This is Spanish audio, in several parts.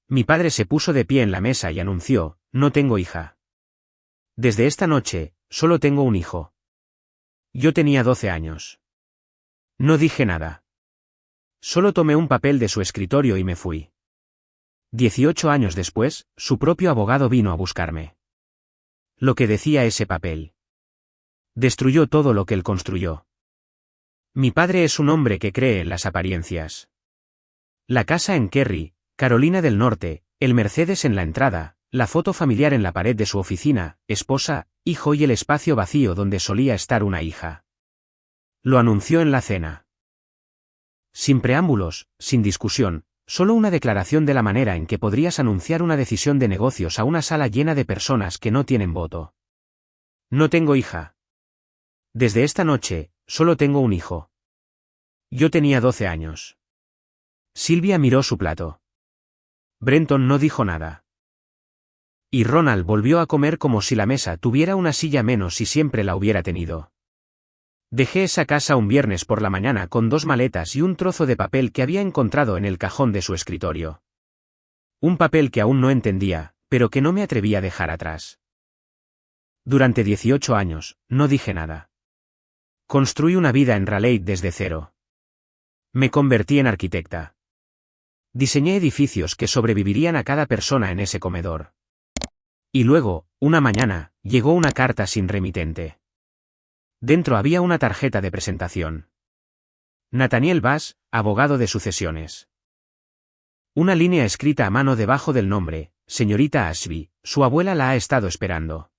Mi padre se puso de pie en la mesa y anunció: no tengo hija. Desde esta noche, solo tengo un hijo. Yo tenía 12 años. No dije nada. Solo tomé un papel de su escritorio y me fui. 18 años después, su propio abogado vino a buscarme. Lo que decía ese papel destruyó todo lo que él construyó. Mi padre es un hombre que cree en las apariencias. La casa en Kerry, Carolina del Norte, el Mercedes en la entrada, la foto familiar en la pared de su oficina, esposa, hijo y el espacio vacío donde solía estar una hija. Lo anunció en la cena. Sin preámbulos, sin discusión, solo una declaración de la manera en que podrías anunciar una decisión de negocios a una sala llena de personas que no tienen voto. No tengo hija. Desde esta noche, solo tengo un hijo. Yo tenía 12 años. Silvia miró su plato. Brenton no dijo nada. Y Ronald volvió a comer como si la mesa tuviera una silla menos y siempre la hubiera tenido. Dejé esa casa un viernes por la mañana con 2 maletas y un trozo de papel que había encontrado en el cajón de su escritorio. Un papel que aún no entendía, pero que no me atreví a dejar atrás. Durante 18 años, no dije nada. Construí una vida en Raleigh desde cero. Me convertí en arquitecta. Diseñé edificios que sobrevivirían a cada persona en ese comedor. Y luego, una mañana, llegó una carta sin remitente. Dentro había una tarjeta de presentación. Nathaniel Bass, abogado de sucesiones. Una línea escrita a mano debajo del nombre: señorita Ashby, su abuela la ha estado esperando.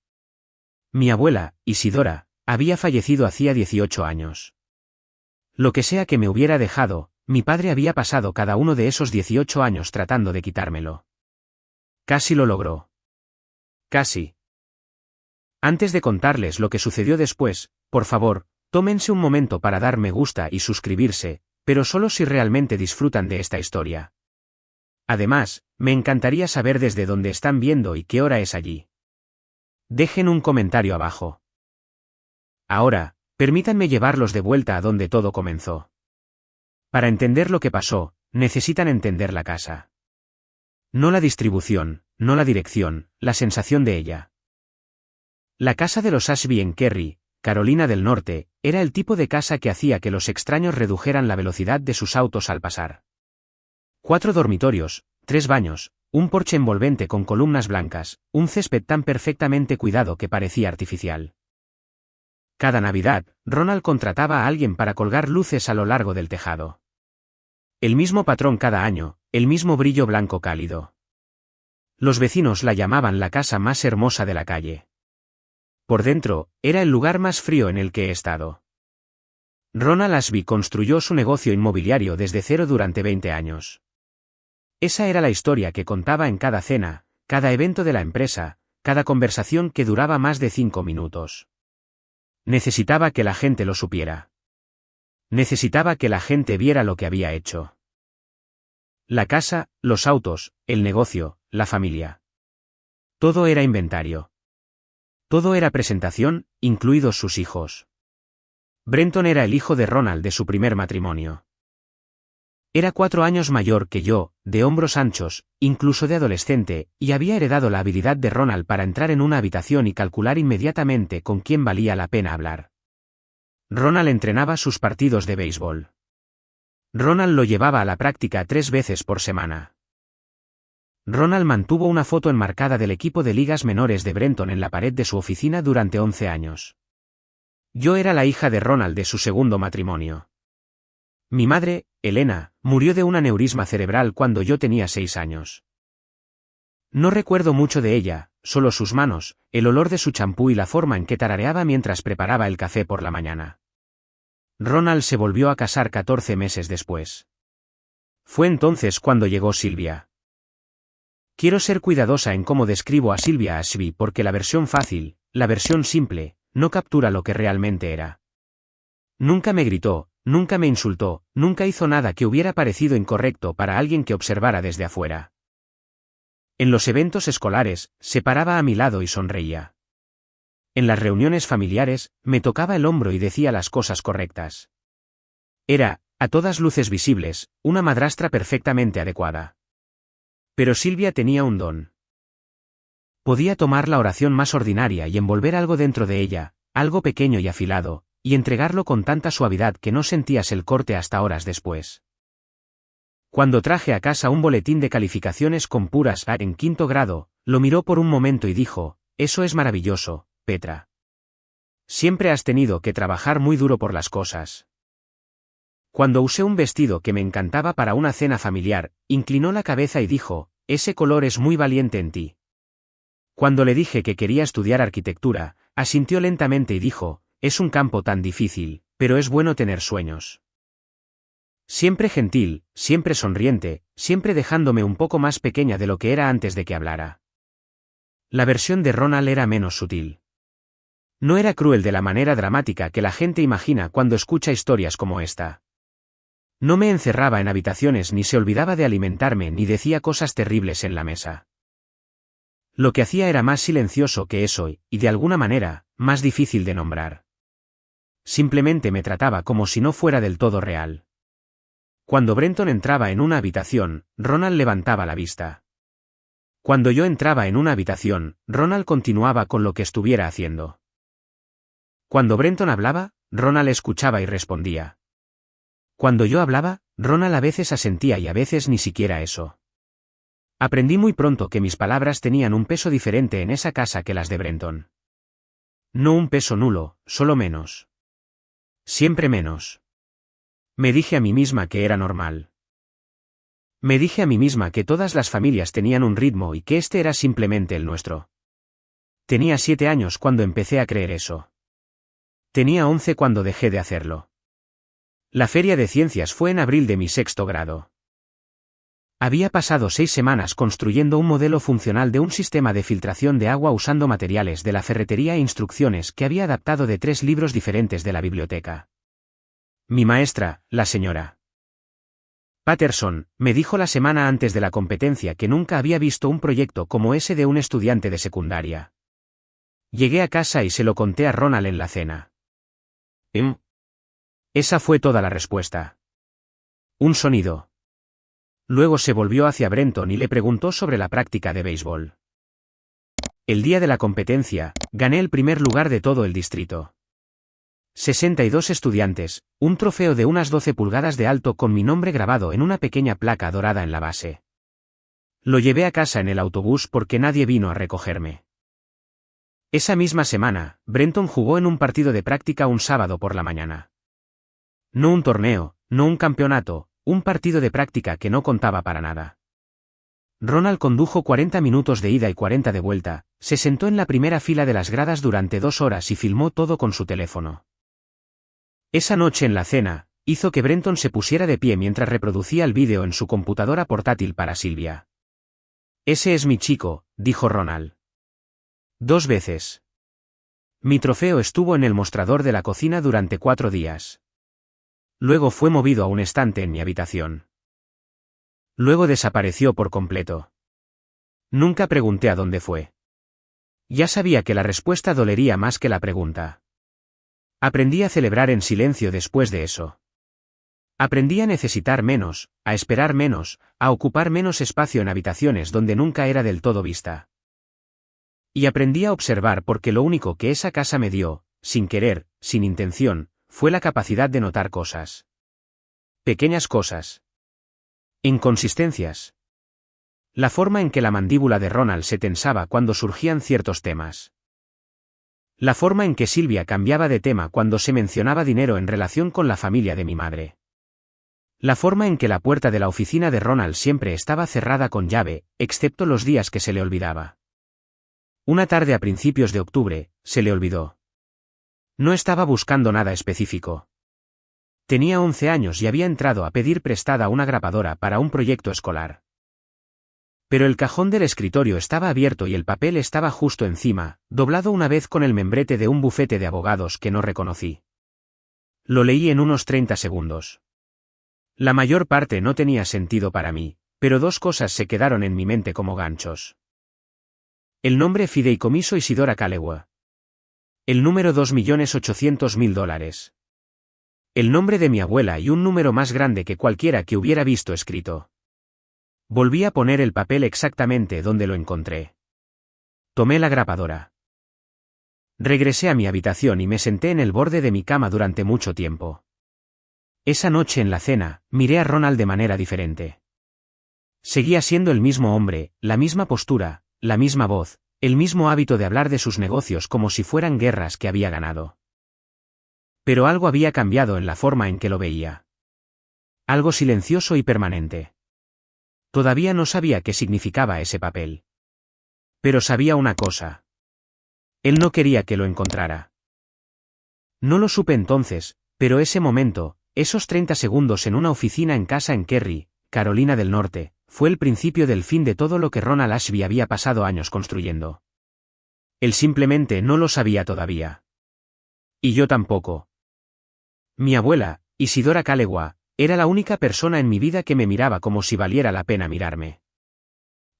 Mi abuela, Isidora, había fallecido hacía 18 años. Lo que sea que me hubiera dejado, mi padre había pasado cada uno de esos 18 años tratando de quitármelo. Casi lo logró. Casi. Antes de contarles lo que sucedió después, por favor, tómense un momento para dar me gusta y suscribirse, pero solo si realmente disfrutan de esta historia. Además, me encantaría saber desde dónde están viendo y qué hora es allí. Dejen un comentario abajo. Ahora, permítanme llevarlos de vuelta a donde todo comenzó. Para entender lo que pasó, necesitan entender la casa. No la distribución, no la dirección, la sensación de ella. La casa de los Ashby en Kerry, Carolina del Norte, era el tipo de casa que hacía que los extraños redujeran la velocidad de sus autos al pasar. 4 dormitorios, 3 baños, un porche envolvente con columnas blancas, un césped tan perfectamente cuidado que parecía artificial. Cada Navidad, Ronald contrataba a alguien para colgar luces a lo largo del tejado. El mismo patrón cada año, el mismo brillo blanco cálido. Los vecinos la llamaban la casa más hermosa de la calle. Por dentro, era el lugar más frío en el que he estado. Ronald Ashby construyó su negocio inmobiliario desde cero durante 20 años. Esa era la historia que contaba en cada cena, cada evento de la empresa, cada conversación que duraba más de 5 minutos. Necesitaba que la gente lo supiera. Necesitaba que la gente viera lo que había hecho. La casa, los autos, el negocio, la familia. Todo era inventario. Todo era presentación, incluidos sus hijos. Brenton era el hijo de Ronald de su primer matrimonio. Era 4 años mayor que yo, de hombros anchos, incluso de adolescente, y había heredado la habilidad de Ronald para entrar en una habitación y calcular inmediatamente con quién valía la pena hablar. Ronald entrenaba sus partidos de béisbol. Ronald lo llevaba a la práctica 3 veces por semana. Ronald mantuvo una foto enmarcada del equipo de ligas menores de Brenton en la pared de su oficina durante 11 años. Yo era la hija de Ronald de su segundo matrimonio. Mi madre, Elena, murió de un aneurisma cerebral cuando yo tenía 6 años. No recuerdo mucho de ella, solo sus manos, el olor de su champú y la forma en que tarareaba mientras preparaba el café por la mañana. Ronald se volvió a casar 14 meses después. Fue entonces cuando llegó Silvia. Quiero ser cuidadosa en cómo describo a Silvia Ashby porque la versión fácil, la versión simple, no captura lo que realmente era. Nunca me gritó, nunca me insultó, nunca hizo nada que hubiera parecido incorrecto para alguien que observara desde afuera. En los eventos escolares, se paraba a mi lado y sonreía. En las reuniones familiares, me tocaba el hombro y decía las cosas correctas. Era, a todas luces visibles, una madrastra perfectamente adecuada. Pero Silvia tenía un don. Podía tomar la oración más ordinaria y envolver algo dentro de ella, algo pequeño y afilado, y entregarlo con tanta suavidad que no sentías el corte hasta horas después. Cuando traje a casa un boletín de calificaciones con puras A en 5º grado, lo miró por un momento y dijo: «Eso es maravilloso, Petra. Siempre has tenido que trabajar muy duro por las cosas». Cuando usé un vestido que me encantaba para una cena familiar, inclinó la cabeza y dijo: «Ese color es muy valiente en ti». Cuando le dije que quería estudiar arquitectura, asintió lentamente y dijo: «Es un campo tan difícil, pero es bueno tener sueños». Siempre gentil, siempre sonriente, siempre dejándome un poco más pequeña de lo que era antes de que hablara. La versión de Ronald era menos sutil. No era cruel de la manera dramática que la gente imagina cuando escucha historias como esta. No me encerraba en habitaciones ni se olvidaba de alimentarme ni decía cosas terribles en la mesa. Lo que hacía era más silencioso que eso y, de alguna manera, más difícil de nombrar. Simplemente me trataba como si no fuera del todo real. Cuando Brenton entraba en una habitación, Ronald levantaba la vista. Cuando yo entraba en una habitación, Ronald continuaba con lo que estuviera haciendo. Cuando Brenton hablaba, Ronald escuchaba y respondía. Cuando yo hablaba, Ronald a veces asentía y a veces ni siquiera eso. Aprendí muy pronto que mis palabras tenían un peso diferente en esa casa que las de Brenton. No un peso nulo, solo menos. Siempre menos. Me dije a mí misma que era normal. Me dije a mí misma que todas las familias tenían un ritmo y que este era simplemente el nuestro. Tenía 7 años cuando empecé a creer eso. Tenía 11 cuando dejé de hacerlo. La feria de ciencias fue en abril de mi 6º grado. Había pasado 6 semanas construyendo un modelo funcional de un sistema de filtración de agua usando materiales de la ferretería e instrucciones que había adaptado de 3 libros diferentes de la biblioteca. Mi maestra, la señora Patterson, me dijo la semana antes de la competencia que nunca había visto un proyecto como ese de un estudiante de secundaria. Llegué a casa y se lo conté a Ronald en la cena. Esa fue toda la respuesta. Un sonido. Luego se volvió hacia Brenton y le preguntó sobre la práctica de béisbol. El día de la competencia, gané el primer lugar de todo el distrito. 62 estudiantes, un trofeo de unas 12 pulgadas de alto con mi nombre grabado en una pequeña placa dorada en la base. Lo llevé a casa en el autobús porque nadie vino a recogerme. Esa misma semana, Brenton jugó en un partido de práctica un sábado por la mañana. No un torneo, no un campeonato, un partido de práctica que no contaba para nada. Ronald condujo 40 minutos de ida y 40 de vuelta, se sentó en la primera fila de las gradas durante 2 horas y filmó todo con su teléfono. Esa noche en la cena, hizo que Brenton se pusiera de pie mientras reproducía el vídeo en su computadora portátil para Silvia. «Ese es mi chico», dijo Ronald. 2 veces. Mi trofeo estuvo en el mostrador de la cocina durante 4 días. Luego fue movido a un estante en mi habitación. Luego desapareció por completo. Nunca pregunté a dónde fue. Ya sabía que la respuesta dolería más que la pregunta. Aprendí a celebrar en silencio después de eso. Aprendí a necesitar menos, a esperar menos, a ocupar menos espacio en habitaciones donde nunca era del todo vista. Y aprendí a observar porque lo único que esa casa me dio, sin querer, sin intención, fue la capacidad de notar cosas. Pequeñas cosas. Inconsistencias. La forma en que la mandíbula de Ronald se tensaba cuando surgían ciertos temas. La forma en que Silvia cambiaba de tema cuando se mencionaba dinero en relación con la familia de mi madre. La forma en que la puerta de la oficina de Ronald siempre estaba cerrada con llave, excepto los días que se le olvidaba. Una tarde a principios de octubre, se le olvidó. No estaba buscando nada específico. Tenía 11 años y había entrado a pedir prestada una grapadora para un proyecto escolar. Pero el cajón del escritorio estaba abierto y el papel estaba justo encima, doblado una vez con el membrete de un bufete de abogados que no reconocí. Lo leí en unos 30 segundos. La mayor parte no tenía sentido para mí, pero 2 cosas se quedaron en mi mente como ganchos. El nombre Fideicomiso Isidora Callaway. El número $2.800.000. El nombre de mi abuela y un número más grande que cualquiera que hubiera visto escrito. Volví a poner el papel exactamente donde lo encontré. Tomé la grapadora. Regresé a mi habitación y me senté en el borde de mi cama durante mucho tiempo. Esa noche en la cena, miré a Ronald de manera diferente. Seguía siendo el mismo hombre, la misma postura, la misma voz, el mismo hábito de hablar de sus negocios como si fueran guerras que había ganado. Pero algo había cambiado en la forma en que lo veía. Algo silencioso y permanente. Todavía no sabía qué significaba ese papel. Pero sabía una cosa. Él no quería que lo encontrara. No lo supe entonces, pero ese momento, esos 30 segundos en una oficina en casa en Kerry, Carolina del Norte, fue el principio del fin de todo lo que Ronald Ashby había pasado años construyendo. Él simplemente no lo sabía todavía. Y yo tampoco. Mi abuela, Isidora Calegua, era la única persona en mi vida que me miraba como si valiera la pena mirarme.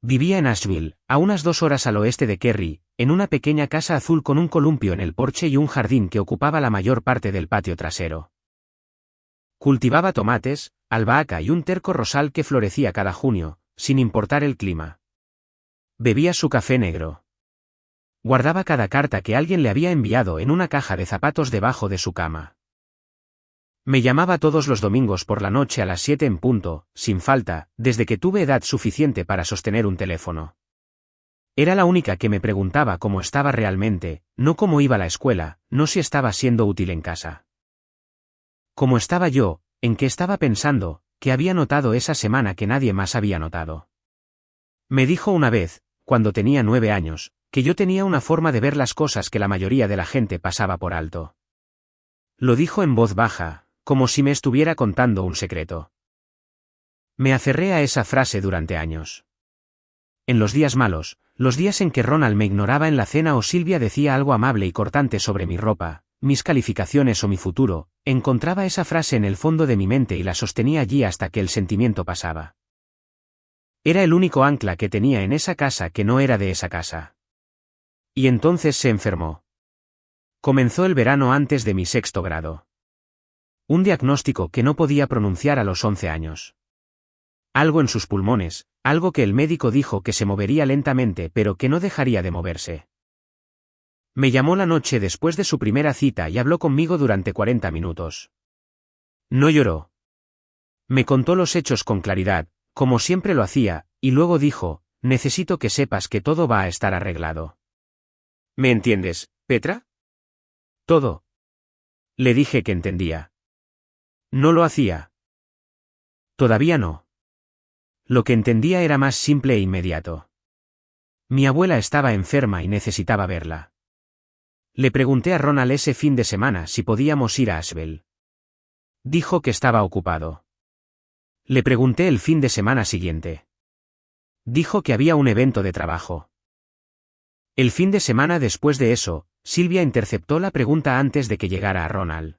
Vivía en Asheville, a unas 2 horas al oeste de Kerry, en una pequeña casa azul con un columpio en el porche y un jardín que ocupaba la mayor parte del patio trasero. Cultivaba tomates, albahaca y un terco rosal que florecía cada junio, sin importar el clima. Bebía su café negro. Guardaba cada carta que alguien le había enviado en una caja de zapatos debajo de su cama. Me llamaba todos los domingos por la noche a las 7 en punto, sin falta, desde que tuve edad suficiente para sostener un teléfono. Era la única que me preguntaba cómo estaba realmente, no cómo iba la escuela, no si estaba siendo útil en casa. ¿Cómo estaba yo? ¿En qué estaba pensando? ¿Qué había notado esa semana que nadie más había notado? Me dijo una vez, cuando tenía 9 años, que yo tenía una forma de ver las cosas que la mayoría de la gente pasaba por alto. Lo dijo en voz baja, como si me estuviera contando un secreto. Me aferré a esa frase durante años. En los días malos, los días en que Ronald me ignoraba en la cena o Silvia decía algo amable y cortante sobre mi ropa, mis calificaciones o mi futuro, encontraba esa frase en el fondo de mi mente y la sostenía allí hasta que el sentimiento pasaba. Era el único ancla que tenía en esa casa que no era de esa casa. Y entonces se enfermó. Comenzó el verano antes de mi 6º grado. Un diagnóstico que no podía pronunciar a los 11 años. Algo en sus pulmones, algo que el médico dijo que se movería lentamente pero que no dejaría de moverse. Me llamó la noche después de su primera cita y habló conmigo durante 40 minutos. No lloró. Me contó los hechos con claridad, como siempre lo hacía, y luego dijo, necesito que sepas que todo va a estar arreglado. ¿Me entiendes, Petra? Todo. Le dije que entendía. No lo hacía. Todavía no. Lo que entendía era más simple e inmediato. Mi abuela estaba enferma y necesitaba verla. Le pregunté a Ronald ese fin de semana si podíamos ir a Asheville. Dijo que estaba ocupado. Le pregunté el fin de semana siguiente. Dijo que había un evento de trabajo. El fin de semana después de eso, Silvia interceptó la pregunta antes de que llegara a Ronald.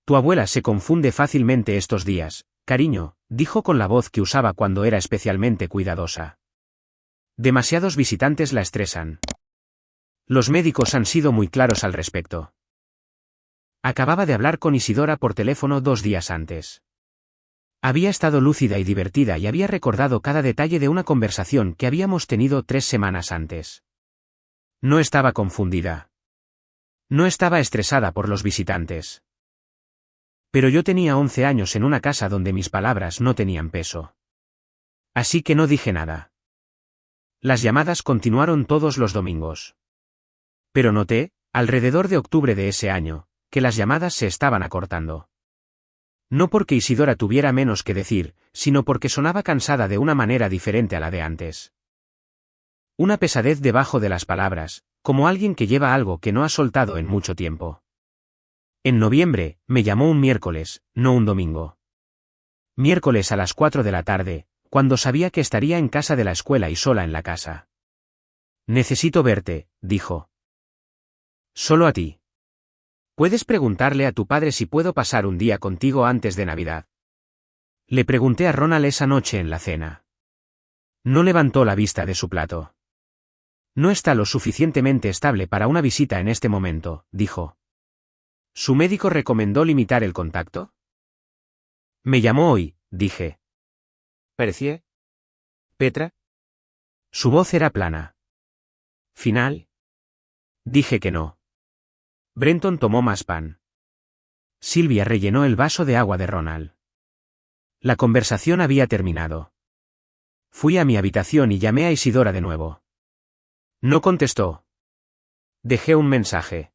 Tu abuela se confunde fácilmente estos días, cariño, dijo con la voz que usaba cuando era especialmente cuidadosa. Demasiados visitantes la estresan. Los médicos han sido muy claros al respecto. Acababa de hablar con Isidora por teléfono 2 días antes. Había estado lúcida y divertida y había recordado cada detalle de una conversación que habíamos tenido 3 semanas antes. No estaba confundida. No estaba estresada por los visitantes. Pero yo tenía 11 años en una casa donde mis palabras no tenían peso. Así que no dije nada. Las llamadas continuaron todos los domingos. Pero noté, alrededor de octubre de ese año, que las llamadas se estaban acortando. No porque Isidora tuviera menos que decir, sino porque sonaba cansada de una manera diferente a la de antes. Una pesadez debajo de las palabras, como alguien que lleva algo que no ha soltado en mucho tiempo. En noviembre, me llamó un miércoles, no un domingo. Miércoles a las 4 de la tarde, cuando sabía que estaría en casa de la escuela y sola en la casa. Necesito verte, dijo. Solo a ti. ¿Puedes preguntarle a tu padre si puedo pasar un día contigo antes de Navidad? Le pregunté a Ronald esa noche en la cena. No levantó la vista de su plato. No está lo suficientemente estable para una visita en este momento, dijo. ¿Su médico recomendó limitar el contacto? Me llamó hoy, dije. ¿Parecía? ¿Petra? Su voz era plana. ¿Final? Dije que no. Brenton tomó más pan. Sylvia rellenó el vaso de agua de Ronald. La conversación había terminado. Fui a mi habitación y llamé a Isidora de nuevo. No contestó. Dejé un mensaje.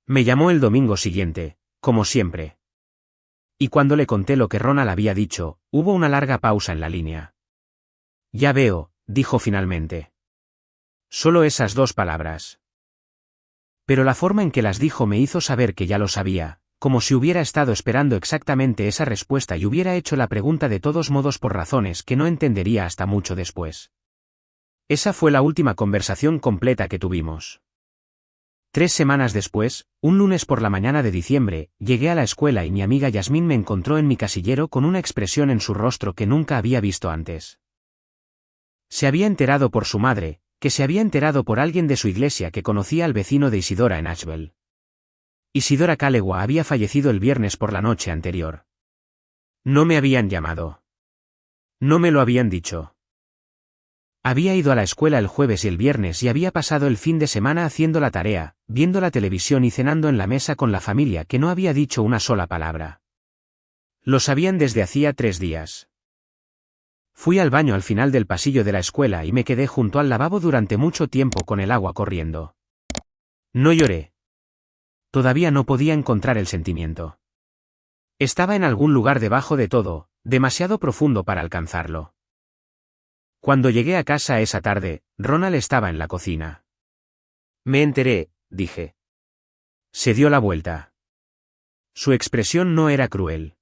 Me llamó el domingo siguiente, como siempre. Y cuando le conté lo que Ronald había dicho, hubo una larga pausa en la línea. Ya veo, dijo finalmente. Solo esas 2 palabras. Pero la forma en que las dijo me hizo saber que ya lo sabía, como si hubiera estado esperando exactamente esa respuesta y hubiera hecho la pregunta de todos modos por razones que no entendería hasta mucho después. Esa fue la última conversación completa que tuvimos. 3 semanas después, un lunes por la mañana de diciembre, llegué a la escuela y mi amiga Yasmín me encontró en mi casillero con una expresión en su rostro que nunca había visto antes. Se había enterado por su madre, que se había enterado por alguien de su iglesia que conocía al vecino de Isidora en Asheville. Isidora Calegua había fallecido el viernes por la noche anterior. No me habían llamado. No me lo habían dicho. Había ido a la escuela el jueves y el viernes y había pasado el fin de semana haciendo la tarea, viendo la televisión y cenando en la mesa con la familia que no había dicho una sola palabra. Lo sabían desde hacía 3 días. Fui al baño al final del pasillo de la escuela y me quedé junto al lavabo durante mucho tiempo con el agua corriendo. No lloré. Todavía no podía encontrar el sentimiento. Estaba en algún lugar debajo de todo, demasiado profundo para alcanzarlo. Cuando llegué a casa esa tarde, Ronald estaba en la cocina. Me enteré, dije. Se dio la vuelta. Su expresión no era cruel.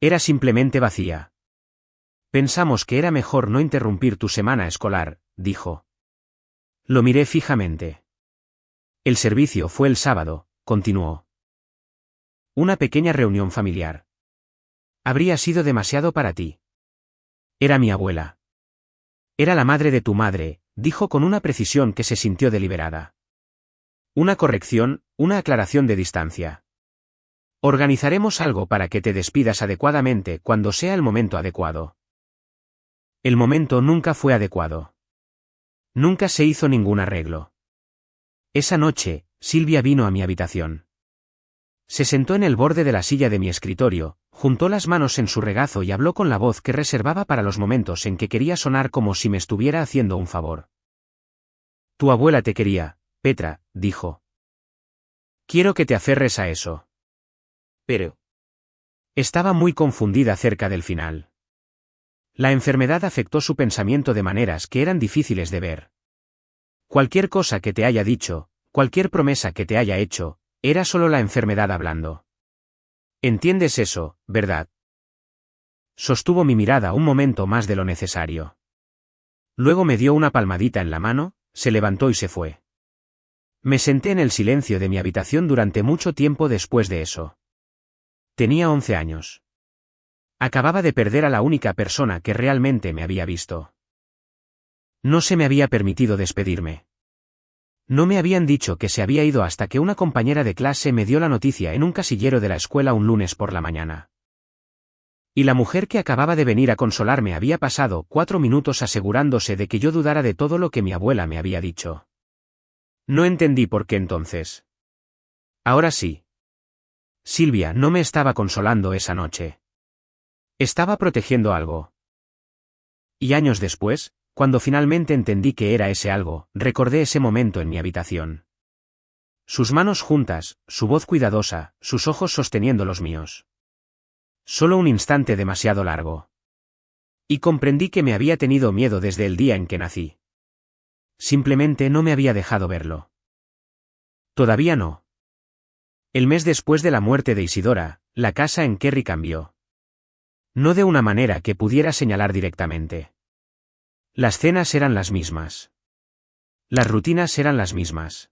Era simplemente vacía. Pensamos que era mejor no interrumpir tu semana escolar, dijo. Lo miré fijamente. El servicio fue el sábado, continuó. Una pequeña reunión familiar. Habría sido demasiado para ti. Era mi abuela. Era la madre de tu madre, dijo con una precisión que se sintió deliberada. Una corrección, una aclaración de distancia. Organizaremos algo para que te despidas adecuadamente cuando sea el momento adecuado. El momento nunca fue adecuado. Nunca se hizo ningún arreglo. Esa noche, Sylvia vino a mi habitación. Se sentó en el borde de la silla de mi escritorio, juntó las manos en su regazo y habló con la voz que reservaba para los momentos en que quería sonar como si me estuviera haciendo un favor. Tu abuela te quería, Petra, dijo. Quiero que te aferres a eso. Pero... Estaba muy confundida acerca del final. La enfermedad afectó su pensamiento de maneras que eran difíciles de ver. Cualquier cosa que te haya dicho, cualquier promesa que te haya hecho, era solo la enfermedad hablando. ¿Entiendes eso, verdad? Sostuvo mi mirada un momento más de lo necesario. Luego me dio una palmadita en la mano, se levantó y se fue. Me senté en el silencio de mi habitación durante mucho tiempo después de eso. Tenía 11 años. Acababa de perder a la única persona que realmente me había visto. No se me había permitido despedirme. No me habían dicho que se había ido hasta que una compañera de clase me dio la noticia en un casillero de la escuela un lunes por la mañana. Y la mujer que acababa de venir a consolarme había pasado 4 minutos asegurándose de que yo dudara de todo lo que mi abuela me había dicho. No entendí por qué entonces. Ahora sí. Sylvia no me estaba consolando esa noche. Estaba protegiendo algo. Y años después, cuando finalmente entendí que era ese algo, recordé ese momento en mi habitación. Sus manos juntas, su voz cuidadosa, sus ojos sosteniendo los míos. Solo un instante demasiado largo. Y comprendí que me había tenido miedo desde el día en que nací. Simplemente no me había dejado verlo. Todavía no. El mes después de la muerte de Isidora, la casa en Kerry cambió. No de una manera que pudiera señalar directamente. Las cenas eran las mismas. Las rutinas eran las mismas.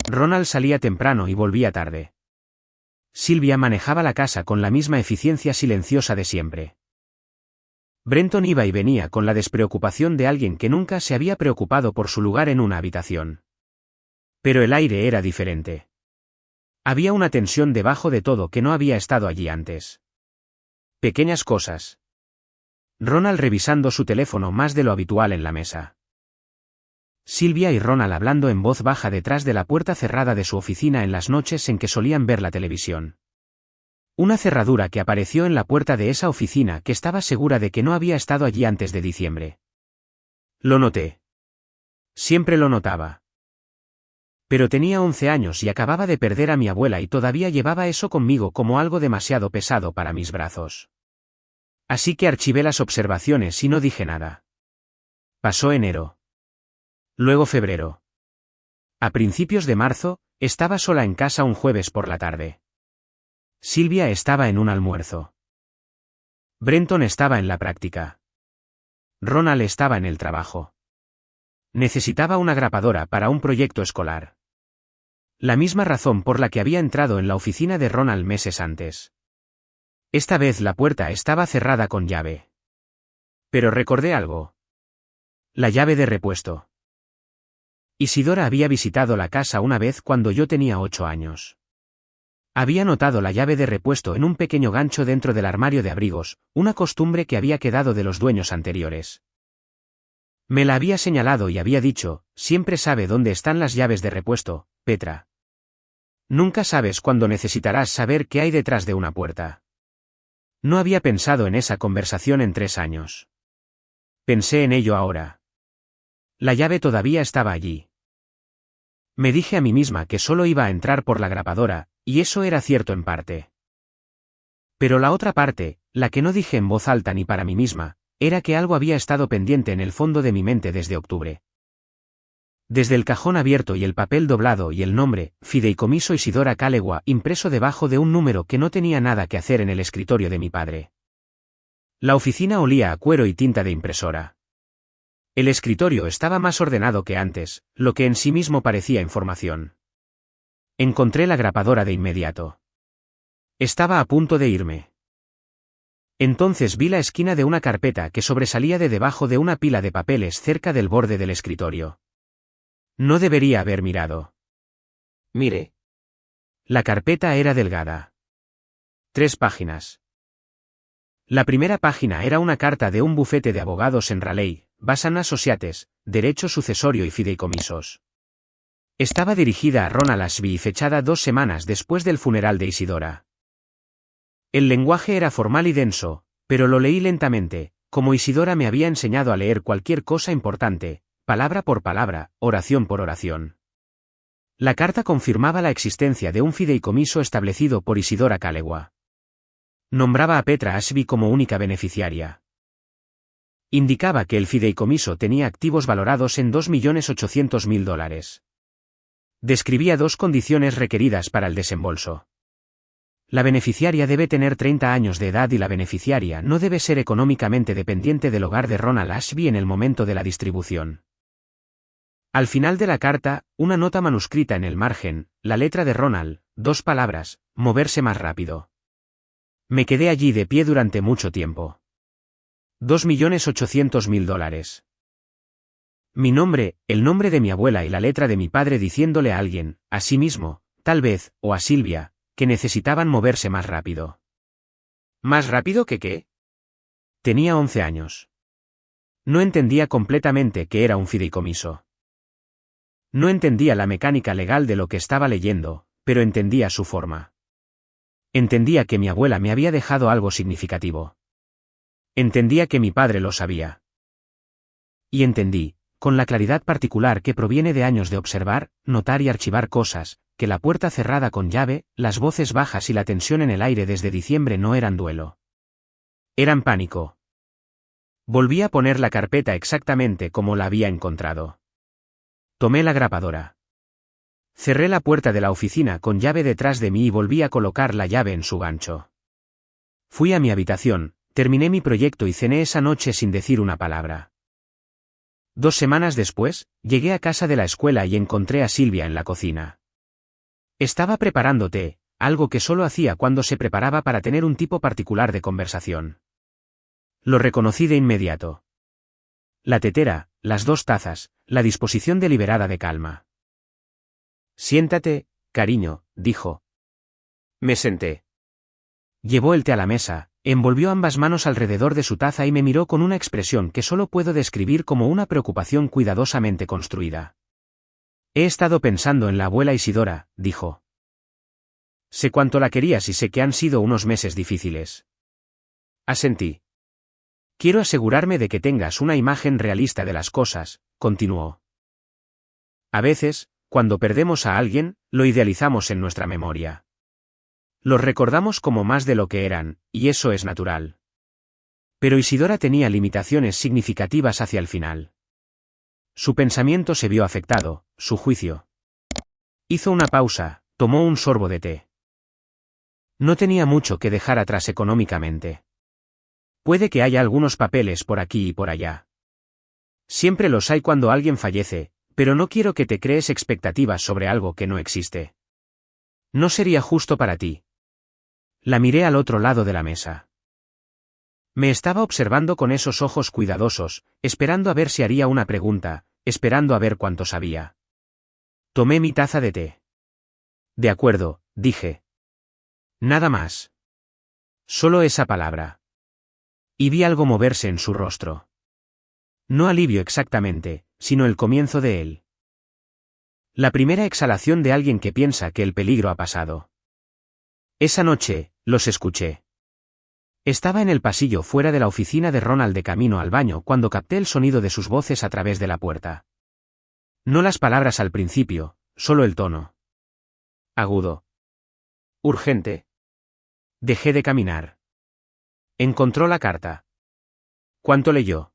Ronald salía temprano y volvía tarde. Sylvia manejaba la casa con la misma eficiencia silenciosa de siempre. Brenton iba y venía con la despreocupación de alguien que nunca se había preocupado por su lugar en una habitación. Pero el aire era diferente. Había una tensión debajo de todo que no había estado allí antes. Pequeñas cosas. Ronald revisando su teléfono más de lo habitual en la mesa. Silvia y Ronald hablando en voz baja detrás de la puerta cerrada de su oficina en las noches en que solían ver la televisión. Una cerradura que apareció en la puerta de esa oficina que estaba segura de que no había estado allí antes de diciembre. Lo noté. Siempre lo notaba. Pero tenía 11 años y acababa de perder a mi abuela y todavía llevaba eso conmigo como algo demasiado pesado para mis brazos. Así que archivé las observaciones y no dije nada. Pasó enero. Luego febrero. A principios de marzo, estaba sola en casa un jueves por la tarde. Silvia estaba en un almuerzo. Brenton estaba en la práctica. Ronald estaba en el trabajo. Necesitaba una grapadora para un proyecto escolar. La misma razón por la que había entrado en la oficina de Ronald meses antes. Esta vez la puerta estaba cerrada con llave. Pero recordé algo. La llave de repuesto. Isidora había visitado la casa una vez cuando yo tenía 8 años. Había notado la llave de repuesto en un pequeño gancho dentro del armario de abrigos, una costumbre que había quedado de los dueños anteriores. Me la había señalado y había dicho, siempre sabe dónde están las llaves de repuesto, Petra. Nunca sabes cuándo necesitarás saber qué hay detrás de una puerta. No había pensado en esa conversación en 3 años. Pensé en ello ahora. La llave todavía estaba allí. Me dije a mí misma que solo iba a entrar por la grapadora, y eso era cierto en parte. Pero la otra parte, la que no dije en voz alta ni para mí misma, era que algo había estado pendiente en el fondo de mi mente desde octubre. Desde el cajón abierto y el papel doblado y el nombre, Fideicomiso Isidora Calegua, impreso debajo de un número que no tenía nada que hacer en el escritorio de mi padre. La oficina olía a cuero y tinta de impresora. El escritorio estaba más ordenado que antes, lo que en sí mismo parecía información. Encontré la grapadora de inmediato. Estaba a punto de irme. Entonces vi la esquina de una carpeta que sobresalía de debajo de una pila de papeles cerca del borde del escritorio. No debería haber mirado. Mire. La carpeta era delgada. 3 páginas. La primera página era una carta de un bufete de abogados en Raleigh, Bassan Associates, Derecho Sucesorio y Fideicomisos. Estaba dirigida a Ronald Ashby y fechada 2 semanas después del funeral de Isidora. El lenguaje era formal y denso, pero lo leí lentamente, como Isidora me había enseñado a leer cualquier cosa importante, palabra por palabra, oración por oración. La carta confirmaba la existencia de un fideicomiso establecido por Isidora Calegua. Nombraba a Petra Ashby como única beneficiaria. Indicaba que el fideicomiso tenía activos valorados en $2.800.000. Describía 2 condiciones requeridas para el desembolso. La beneficiaria debe tener 30 años de edad y la beneficiaria no debe ser económicamente dependiente del hogar de Ronald Ashby en el momento de la distribución. Al final de la carta, una nota manuscrita en el margen, la letra de Ronald, 2 palabras, moverse más rápido. Me quedé allí de pie durante mucho tiempo. $2.800.000. Mi nombre, el nombre de mi abuela y la letra de mi padre diciéndole a alguien, a sí mismo, tal vez, o a Silvia, que necesitaban moverse más rápido. ¿Más rápido que qué? Tenía 11 años. No entendía completamente qué era un fideicomiso. No entendía la mecánica legal de lo que estaba leyendo, pero entendía su forma. Entendía que mi abuela me había dejado algo significativo. Entendía que mi padre lo sabía. Y entendí, con la claridad particular que proviene de años de observar, notar y archivar cosas, que la puerta cerrada con llave, las voces bajas y la tensión en el aire desde diciembre no eran duelo. Eran pánico. Volví a poner la carpeta exactamente como la había encontrado. Tomé la grapadora. Cerré la puerta de la oficina con llave detrás de mí y volví a colocar la llave en su gancho. Fui a mi habitación, terminé mi proyecto y cené esa noche sin decir una palabra. 2 semanas después, llegué a casa de la escuela y encontré a Silvia en la cocina. Estaba preparando té, algo que solo hacía cuando se preparaba para tener un tipo particular de conversación. Lo reconocí de inmediato. La tetera, las 2 tazas, la disposición deliberada de calma. Siéntate, cariño, dijo. Me senté. Llevó el té a la mesa, Envolvió ambas manos alrededor de su taza y me miró con una expresión que solo puedo describir como una preocupación cuidadosamente construida. He estado pensando en la abuela Isidora, dijo. Sé cuánto la querías y sé que han sido unos meses difíciles. Asentí. Quiero asegurarme de que tengas una imagen realista de las cosas, continuó. A veces, cuando perdemos a alguien, lo idealizamos en nuestra memoria. Los recordamos como más de lo que eran, y eso es natural. Pero Isidora tenía limitaciones significativas hacia el final. Su pensamiento se vio afectado, su juicio. Hizo una pausa, tomó un sorbo de té. No tenía mucho que dejar atrás económicamente. Puede que haya algunos papeles por aquí y por allá. Siempre los hay cuando alguien fallece, pero no quiero que te crees expectativas sobre algo que no existe. No sería justo para ti. La miré al otro lado de la mesa. Me estaba observando con esos ojos cuidadosos, esperando a ver si haría una pregunta, esperando a ver cuánto sabía. Tomé mi taza de té. De acuerdo, dije. Nada más. Solo esa palabra. Y vi algo moverse en su rostro. No alivio exactamente, sino el comienzo de él. La primera exhalación de alguien que piensa que el peligro ha pasado. Esa noche, los escuché. Estaba en el pasillo fuera de la oficina de Ronald de camino al baño cuando capté el sonido de sus voces a través de la puerta. No las palabras al principio, solo el tono. Agudo. Urgente. Dejé de caminar. Encontró la carta. ¿Cuánto leyó?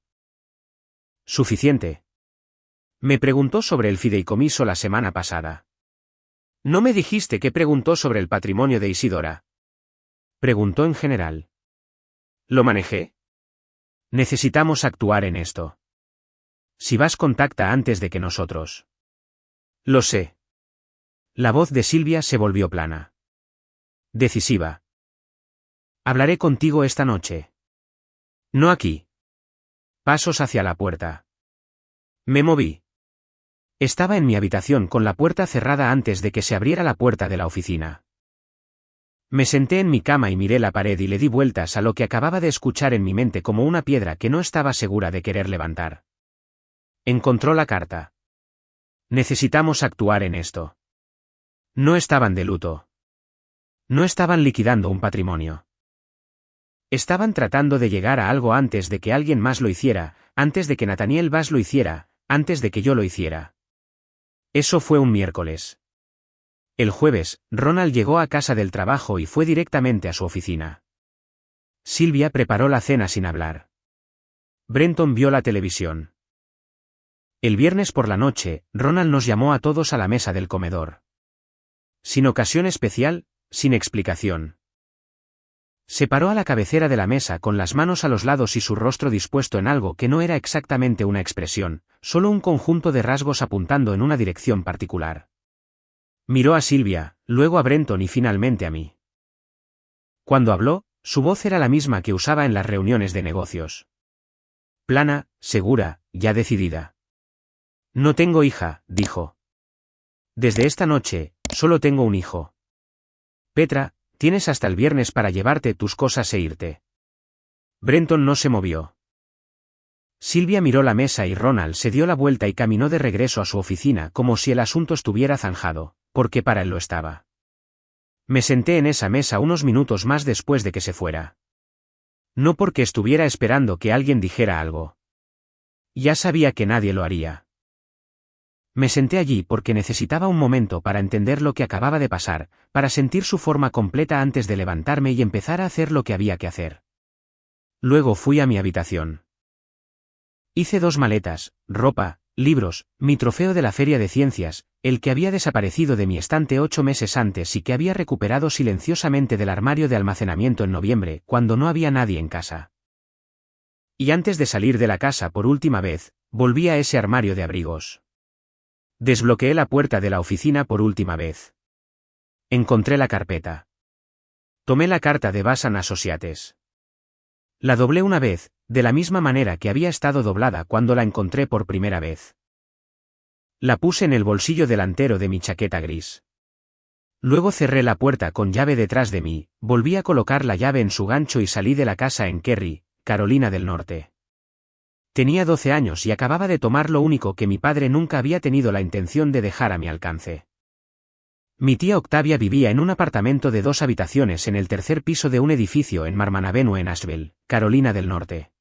Suficiente. Me preguntó sobre el fideicomiso la semana pasada. ¿No me dijiste que preguntó sobre el patrimonio de Isidora? Preguntó en general. ¿Lo manejé? Necesitamos actuar en esto. Si vas, contacta antes de que nosotros. Lo sé. La voz de Silvia se volvió plana. Decisiva. Hablaré contigo esta noche. No aquí. Pasos hacia la puerta. Me moví. Estaba en mi habitación con la puerta cerrada antes de que se abriera la puerta de la oficina. Me senté en mi cama y miré la pared y le di vueltas a lo que acababa de escuchar en mi mente como una piedra que no estaba segura de querer levantar. Encontró la carta. Necesitamos actuar en esto. No estaban de luto. No estaban liquidando un patrimonio. Estaban tratando de llegar a algo antes de que alguien más lo hiciera, antes de que Nathaniel Bass lo hiciera, antes de que yo lo hiciera. Eso fue un miércoles. El jueves, Ronald llegó a casa del trabajo y fue directamente a su oficina. Silvia preparó la cena sin hablar. Brenton vio la televisión. El viernes por la noche, Ronald nos llamó a todos a la mesa del comedor. Sin ocasión especial, sin explicación. Se paró a la cabecera de la mesa con las manos a los lados y su rostro dispuesto en algo que no era exactamente una expresión, solo un conjunto de rasgos apuntando en una dirección particular. Miró a Silvia, luego a Brenton y finalmente a mí. Cuando habló, su voz era la misma que usaba en las reuniones de negocios. Plana, segura, ya decidida. No tengo hija, dijo. Desde esta noche, solo tengo un hijo. Petra, tienes hasta el viernes para llevarte tus cosas e irte. Brenton no se movió. Silvia miró la mesa y Ronald se dio la vuelta y caminó de regreso a su oficina como si el asunto estuviera zanjado, porque para él lo estaba. Me senté en esa mesa unos minutos más después de que se fuera. No porque estuviera esperando que alguien dijera algo. Ya sabía que nadie lo haría. Me senté allí porque necesitaba un momento para entender lo que acababa de pasar, para sentir su forma completa antes de levantarme y empezar a hacer lo que había que hacer. Luego fui a mi habitación. Hice 2 maletas, ropa, libros, mi trofeo de la feria de ciencias, el que había desaparecido de mi estante 8 meses antes y que había recuperado silenciosamente del armario de almacenamiento en noviembre, cuando no había nadie en casa. Y antes de salir de la casa por última vez, volví a ese armario de abrigos. Desbloqueé la puerta de la oficina por última vez. Encontré la carpeta. Tomé la carta de Bass & Associates. La doblé una vez, de la misma manera que había estado doblada cuando la encontré por primera vez. La puse en el bolsillo delantero de mi chaqueta gris. Luego cerré la puerta con llave detrás de mí, volví a colocar la llave en su gancho y salí de la casa en Kerry, Carolina del Norte. Tenía 12 años y acababa de tomar lo único que mi padre nunca había tenido la intención de dejar a mi alcance. Mi tía Octavia vivía en un apartamento de 2 habitaciones en el tercer piso de un edificio en Marman Avenue en Asheville, Carolina del Norte.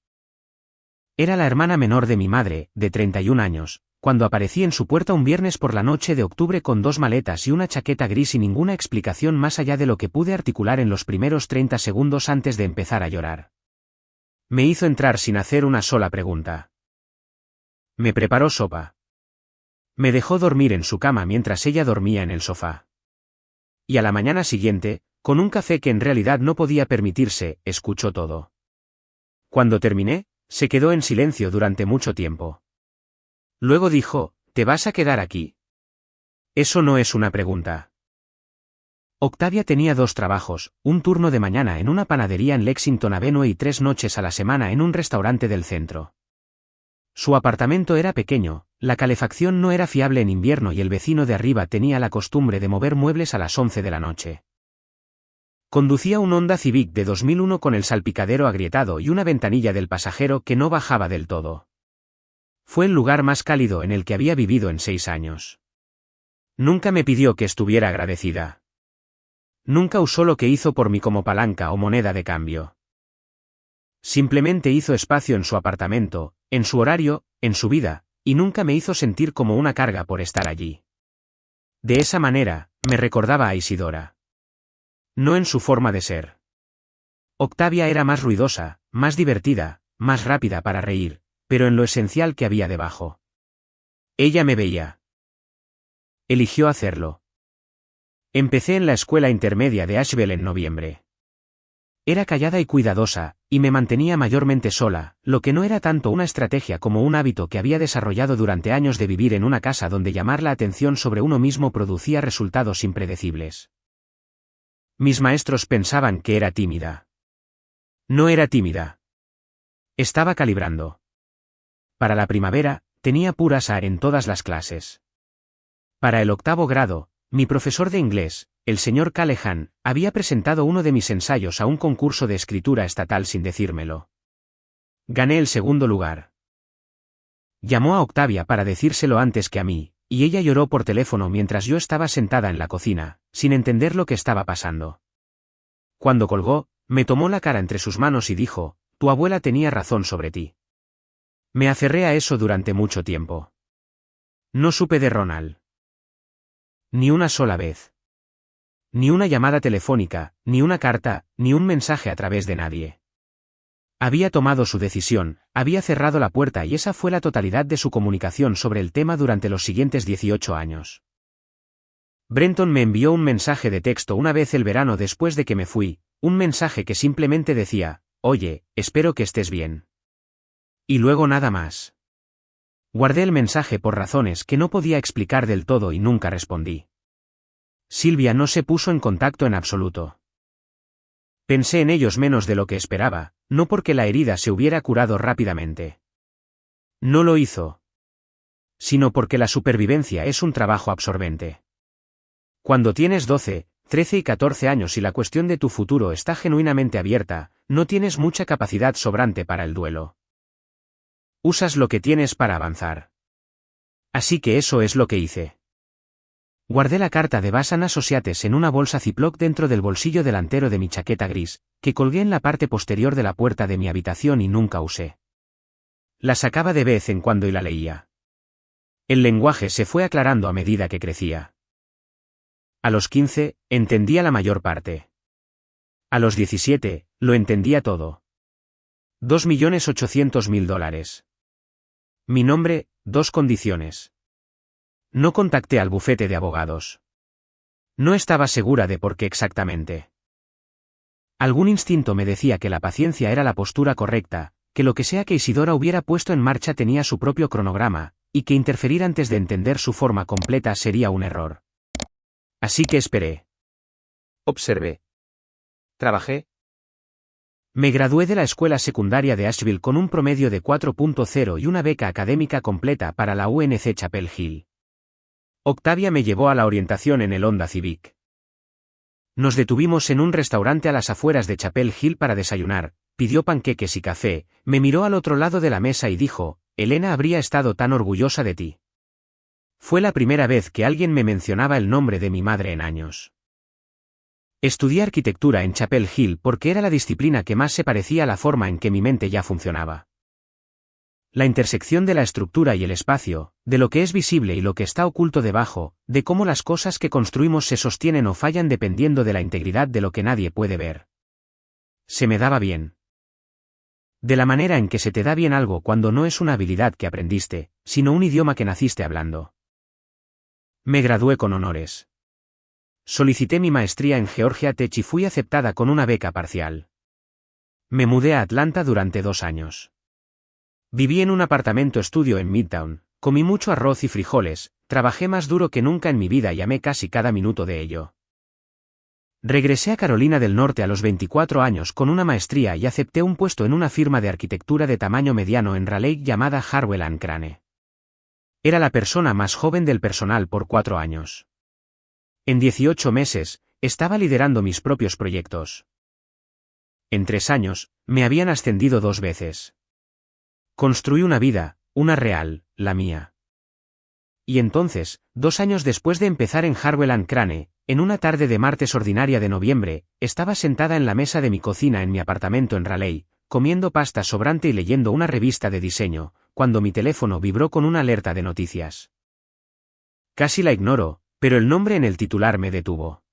Era la hermana menor de mi madre, de 31 años, cuando aparecí en su puerta un viernes por la noche de octubre con 2 maletas y una chaqueta gris y ninguna explicación más allá de lo que pude articular en los primeros 30 segundos antes de empezar a llorar. Me hizo entrar sin hacer una sola pregunta. Me preparó sopa. Me dejó dormir en su cama mientras ella dormía en el sofá. Y a la mañana siguiente, con un café que en realidad no podía permitirse, escuchó todo. Cuando terminé, se quedó en silencio durante mucho tiempo. Luego dijo, ¿te vas a quedar aquí? Eso no es una pregunta. Octavia tenía 2 trabajos, un turno de mañana en una panadería en Lexington Avenue y 3 noches a la semana en un restaurante del centro. Su apartamento era pequeño, la calefacción no era fiable en invierno y el vecino de arriba tenía la costumbre de mover muebles a las 11 de la noche. Conducía un Honda Civic de 2001 con el salpicadero agrietado y una ventanilla del pasajero que no bajaba del todo. Fue el lugar más cálido en el que había vivido en 6 años. Nunca me pidió que estuviera agradecida. Nunca usó lo que hizo por mí como palanca o moneda de cambio. Simplemente hizo espacio en su apartamento, en su horario, en su vida, y nunca me hizo sentir como una carga por estar allí. De esa manera, me recordaba a Isidora. No en su forma de ser. Octavia era más ruidosa, más divertida, más rápida para reír, pero en lo esencial que había debajo. Ella me veía. Eligió hacerlo. Empecé en la escuela intermedia de Asheville en noviembre. Era callada y cuidadosa, y me mantenía mayormente sola, lo que no era tanto una estrategia como un hábito que había desarrollado durante años de vivir en una casa donde llamar la atención sobre uno mismo producía resultados impredecibles. Mis maestros pensaban que era tímida. No era tímida. Estaba calibrando. Para la primavera, tenía puras A en todas las clases. Para el 8º grado, mi profesor de inglés, el señor Callahan, había presentado uno de mis ensayos a un concurso de escritura estatal sin decírmelo. Gané el 2º lugar. Llamó a Octavia para decírselo antes que a mí, y ella lloró por teléfono mientras yo estaba sentada en la cocina, sin entender lo que estaba pasando. Cuando colgó, me tomó la cara entre sus manos y dijo, tu abuela tenía razón sobre ti. Me aferré a eso durante mucho tiempo. No supe de Ronald. Ni una sola vez. Ni una llamada telefónica, ni una carta, ni un mensaje a través de nadie. Había tomado su decisión, había cerrado la puerta y esa fue la totalidad de su comunicación sobre el tema durante los siguientes 18 años. Brenton me envió un mensaje de texto una vez el verano después de que me fui, un mensaje que simplemente decía, oye, espero que estés bien. Y luego nada más. Guardé el mensaje por razones que no podía explicar del todo y nunca respondí. Silvia no se puso en contacto en absoluto. Pensé en ellos menos de lo que esperaba, no porque la herida se hubiera curado rápidamente. No lo hizo. Sino porque la supervivencia es un trabajo absorbente. Cuando tienes 12, 13 y 14 años y la cuestión de tu futuro está genuinamente abierta, no tienes mucha capacidad sobrante para el duelo. Usas lo que tienes para avanzar. Así que eso es lo que hice. Guardé la carta de Bassan Associates en una bolsa Ziploc dentro del bolsillo delantero de mi chaqueta gris, que colgué en la parte posterior de la puerta de mi habitación y nunca usé. La sacaba de vez en cuando y la leía. El lenguaje se fue aclarando a medida que crecía. A los 15, entendía la mayor parte. A los 17, lo entendía todo. $2.800.000. Mi nombre, 2 condiciones. No contacté al bufete de abogados. No estaba segura de por qué exactamente. Algún instinto me decía que la paciencia era la postura correcta, que lo que sea que Isidora hubiera puesto en marcha tenía su propio cronograma, y que interferir antes de entender su forma completa sería un error. Así que esperé. Observé. Trabajé. Me gradué de la escuela secundaria de Asheville con un promedio de 4.0 y una beca académica completa para la UNC Chapel Hill. Octavia me llevó a la orientación en el Honda Civic. Nos detuvimos en un restaurante a las afueras de Chapel Hill para desayunar, pidió panqueques y café, me miró al otro lado de la mesa y dijo, Elena habría estado tan orgullosa de ti. Fue la primera vez que alguien me mencionaba el nombre de mi madre en años. Estudié arquitectura en Chapel Hill porque era la disciplina que más se parecía a la forma en que mi mente ya funcionaba. La intersección de la estructura y el espacio, de lo que es visible y lo que está oculto debajo, de cómo las cosas que construimos se sostienen o fallan dependiendo de la integridad de lo que nadie puede ver. Se me daba bien. De la manera en que se te da bien algo cuando no es una habilidad que aprendiste, sino un idioma que naciste hablando. Me gradué con honores. Solicité mi maestría en Georgia Tech y fui aceptada con una beca parcial. Me mudé a Atlanta durante 2 años. Viví en un apartamento estudio en Midtown, comí mucho arroz y frijoles, trabajé más duro que nunca en mi vida y amé casi cada minuto de ello. Regresé a Carolina del Norte a los 24 años con una maestría y acepté un puesto en una firma de arquitectura de tamaño mediano en Raleigh llamada Harwell & Crane. Era la persona más joven del personal por 4 años. En 18 meses, estaba liderando mis propios proyectos. En 3 años, me habían ascendido 2 veces. Construí una vida, una real, la mía. Y entonces, 2 años después de empezar en Harwell & Crane, en una tarde de martes ordinaria de noviembre, estaba sentada en la mesa de mi cocina en mi apartamento en Raleigh, comiendo pasta sobrante y leyendo una revista de diseño, cuando mi teléfono vibró con una alerta de noticias. Casi la ignoro, pero el nombre en el titular me detuvo.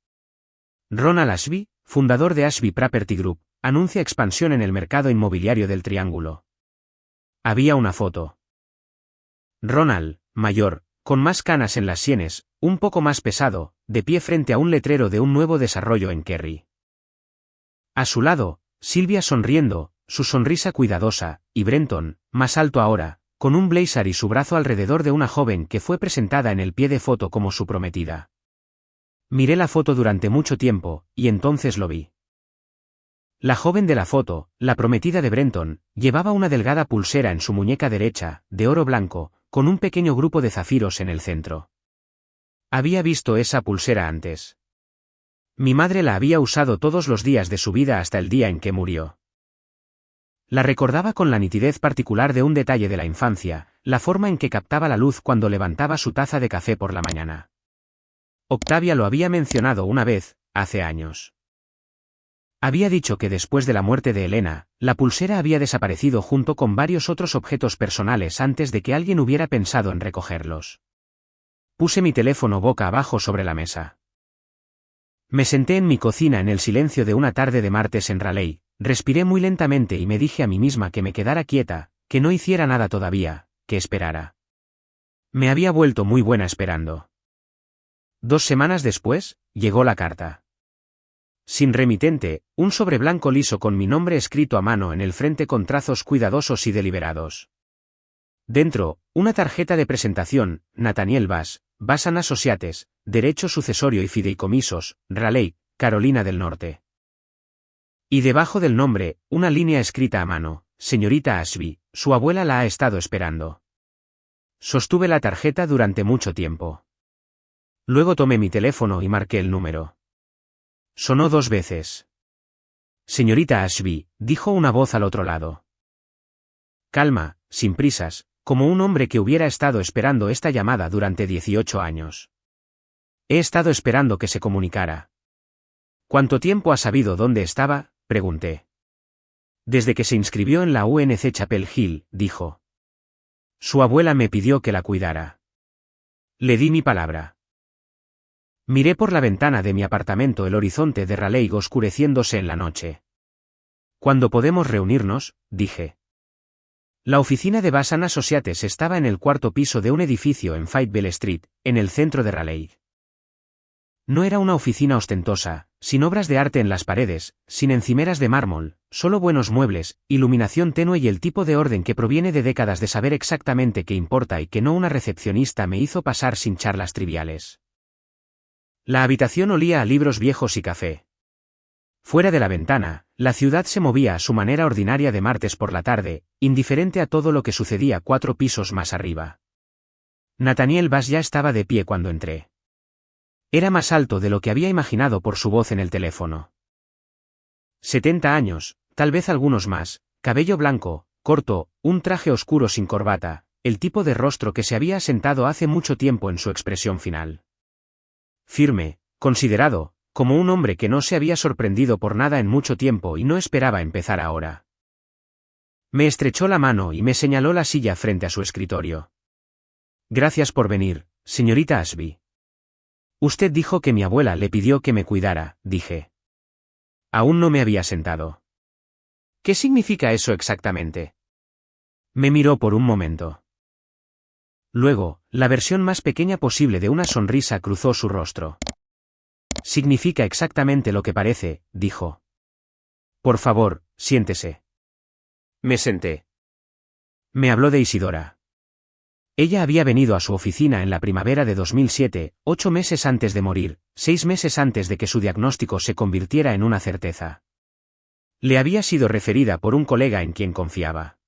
Ronald Ashby, fundador de Ashby Property Group, anuncia expansión en el mercado inmobiliario del Triángulo. Había una foto. Ronald, mayor, con más canas en las sienes, un poco más pesado, de pie frente a un letrero de un nuevo desarrollo en Kerry. A su lado, Sylvia sonriendo, su sonrisa cuidadosa, y Brenton, más alto ahora, con un blazer y su brazo alrededor de una joven que fue presentada en el pie de foto como su prometida. Miré la foto durante mucho tiempo, y entonces lo vi. La joven de la foto, la prometida de Brenton, llevaba una delgada pulsera en su muñeca derecha, de oro blanco, con un pequeño grupo de zafiros en el centro. Había visto esa pulsera antes. Mi madre la había usado todos los días de su vida hasta el día en que murió. La recordaba con la nitidez particular de un detalle de la infancia, la forma en que captaba la luz cuando levantaba su taza de café por la mañana. Octavia lo había mencionado una vez, hace años. Había dicho que después de la muerte de Elena, la pulsera había desaparecido junto con varios otros objetos personales antes de que alguien hubiera pensado en recogerlos. Puse mi teléfono boca abajo sobre la mesa. Me senté en mi cocina en el silencio de una tarde de martes en Raleigh, respiré muy lentamente y me dije a mí misma que me quedara quieta, que no hiciera nada todavía, que esperara. Me había vuelto muy buena esperando. 2 semanas después, llegó la carta. Sin remitente, un sobre blanco liso con mi nombre escrito a mano en el frente con trazos cuidadosos y deliberados. Dentro, una tarjeta de presentación, Nathaniel Bass, Bass & Associates, Derecho Sucesorio y Fideicomisos, Raleigh, Carolina del Norte. Y debajo del nombre, una línea escrita a mano, señorita Ashby, su abuela la ha estado esperando. Sostuve la tarjeta durante mucho tiempo. Luego tomé mi teléfono y marqué el número. Sonó 2 veces. Señorita Ashby, dijo una voz al otro lado. Calma, sin prisas, como un hombre que hubiera estado esperando esta llamada durante 18 años. He estado esperando que se comunicara. ¿Cuánto tiempo ha sabido dónde estaba?, pregunté. Desde que se inscribió en la UNC Chapel Hill, dijo. Su abuela me pidió que la cuidara. Le di mi palabra. Miré por la ventana de mi apartamento el horizonte de Raleigh oscureciéndose en la noche. ¿Cuándo podemos reunirnos?, dije. La oficina de Bass & Associates estaba en el 4º piso de un edificio en Fayetteville Street, en el centro de Raleigh. No era una oficina ostentosa, sin obras de arte en las paredes, sin encimeras de mármol, solo buenos muebles, iluminación tenue y el tipo de orden que proviene de décadas de saber exactamente qué importa y que no una recepcionista me hizo pasar sin charlas triviales. La habitación olía a libros viejos y café. Fuera de la ventana, la ciudad se movía a su manera ordinaria de martes por la tarde, indiferente a todo lo que sucedía 4 pisos más arriba. Nathaniel Bass ya estaba de pie cuando entré. Era más alto de lo que había imaginado por su voz en el teléfono. 70 años, tal vez algunos más, cabello blanco, corto, un traje oscuro sin corbata, el tipo de rostro que se había asentado hace mucho tiempo en su expresión final. Firme, considerado, como un hombre que no se había sorprendido por nada en mucho tiempo y no esperaba empezar ahora. Me estrechó la mano y me señaló la silla frente a su escritorio. Gracias por venir, señorita Ashby. Usted dijo que mi abuela le pidió que me cuidara, dije. Aún no me había sentado. ¿Qué significa eso exactamente? Me miró por un momento. Luego, la versión más pequeña posible de una sonrisa cruzó su rostro. Significa exactamente lo que parece, dijo. Por favor, siéntese. Me senté. Me habló de Isidora. Ella había venido a su oficina en la primavera de 2007, 8 meses antes de morir, 6 meses antes de que su diagnóstico se convirtiera en una certeza. Le había sido referida por un colega en quien confiaba.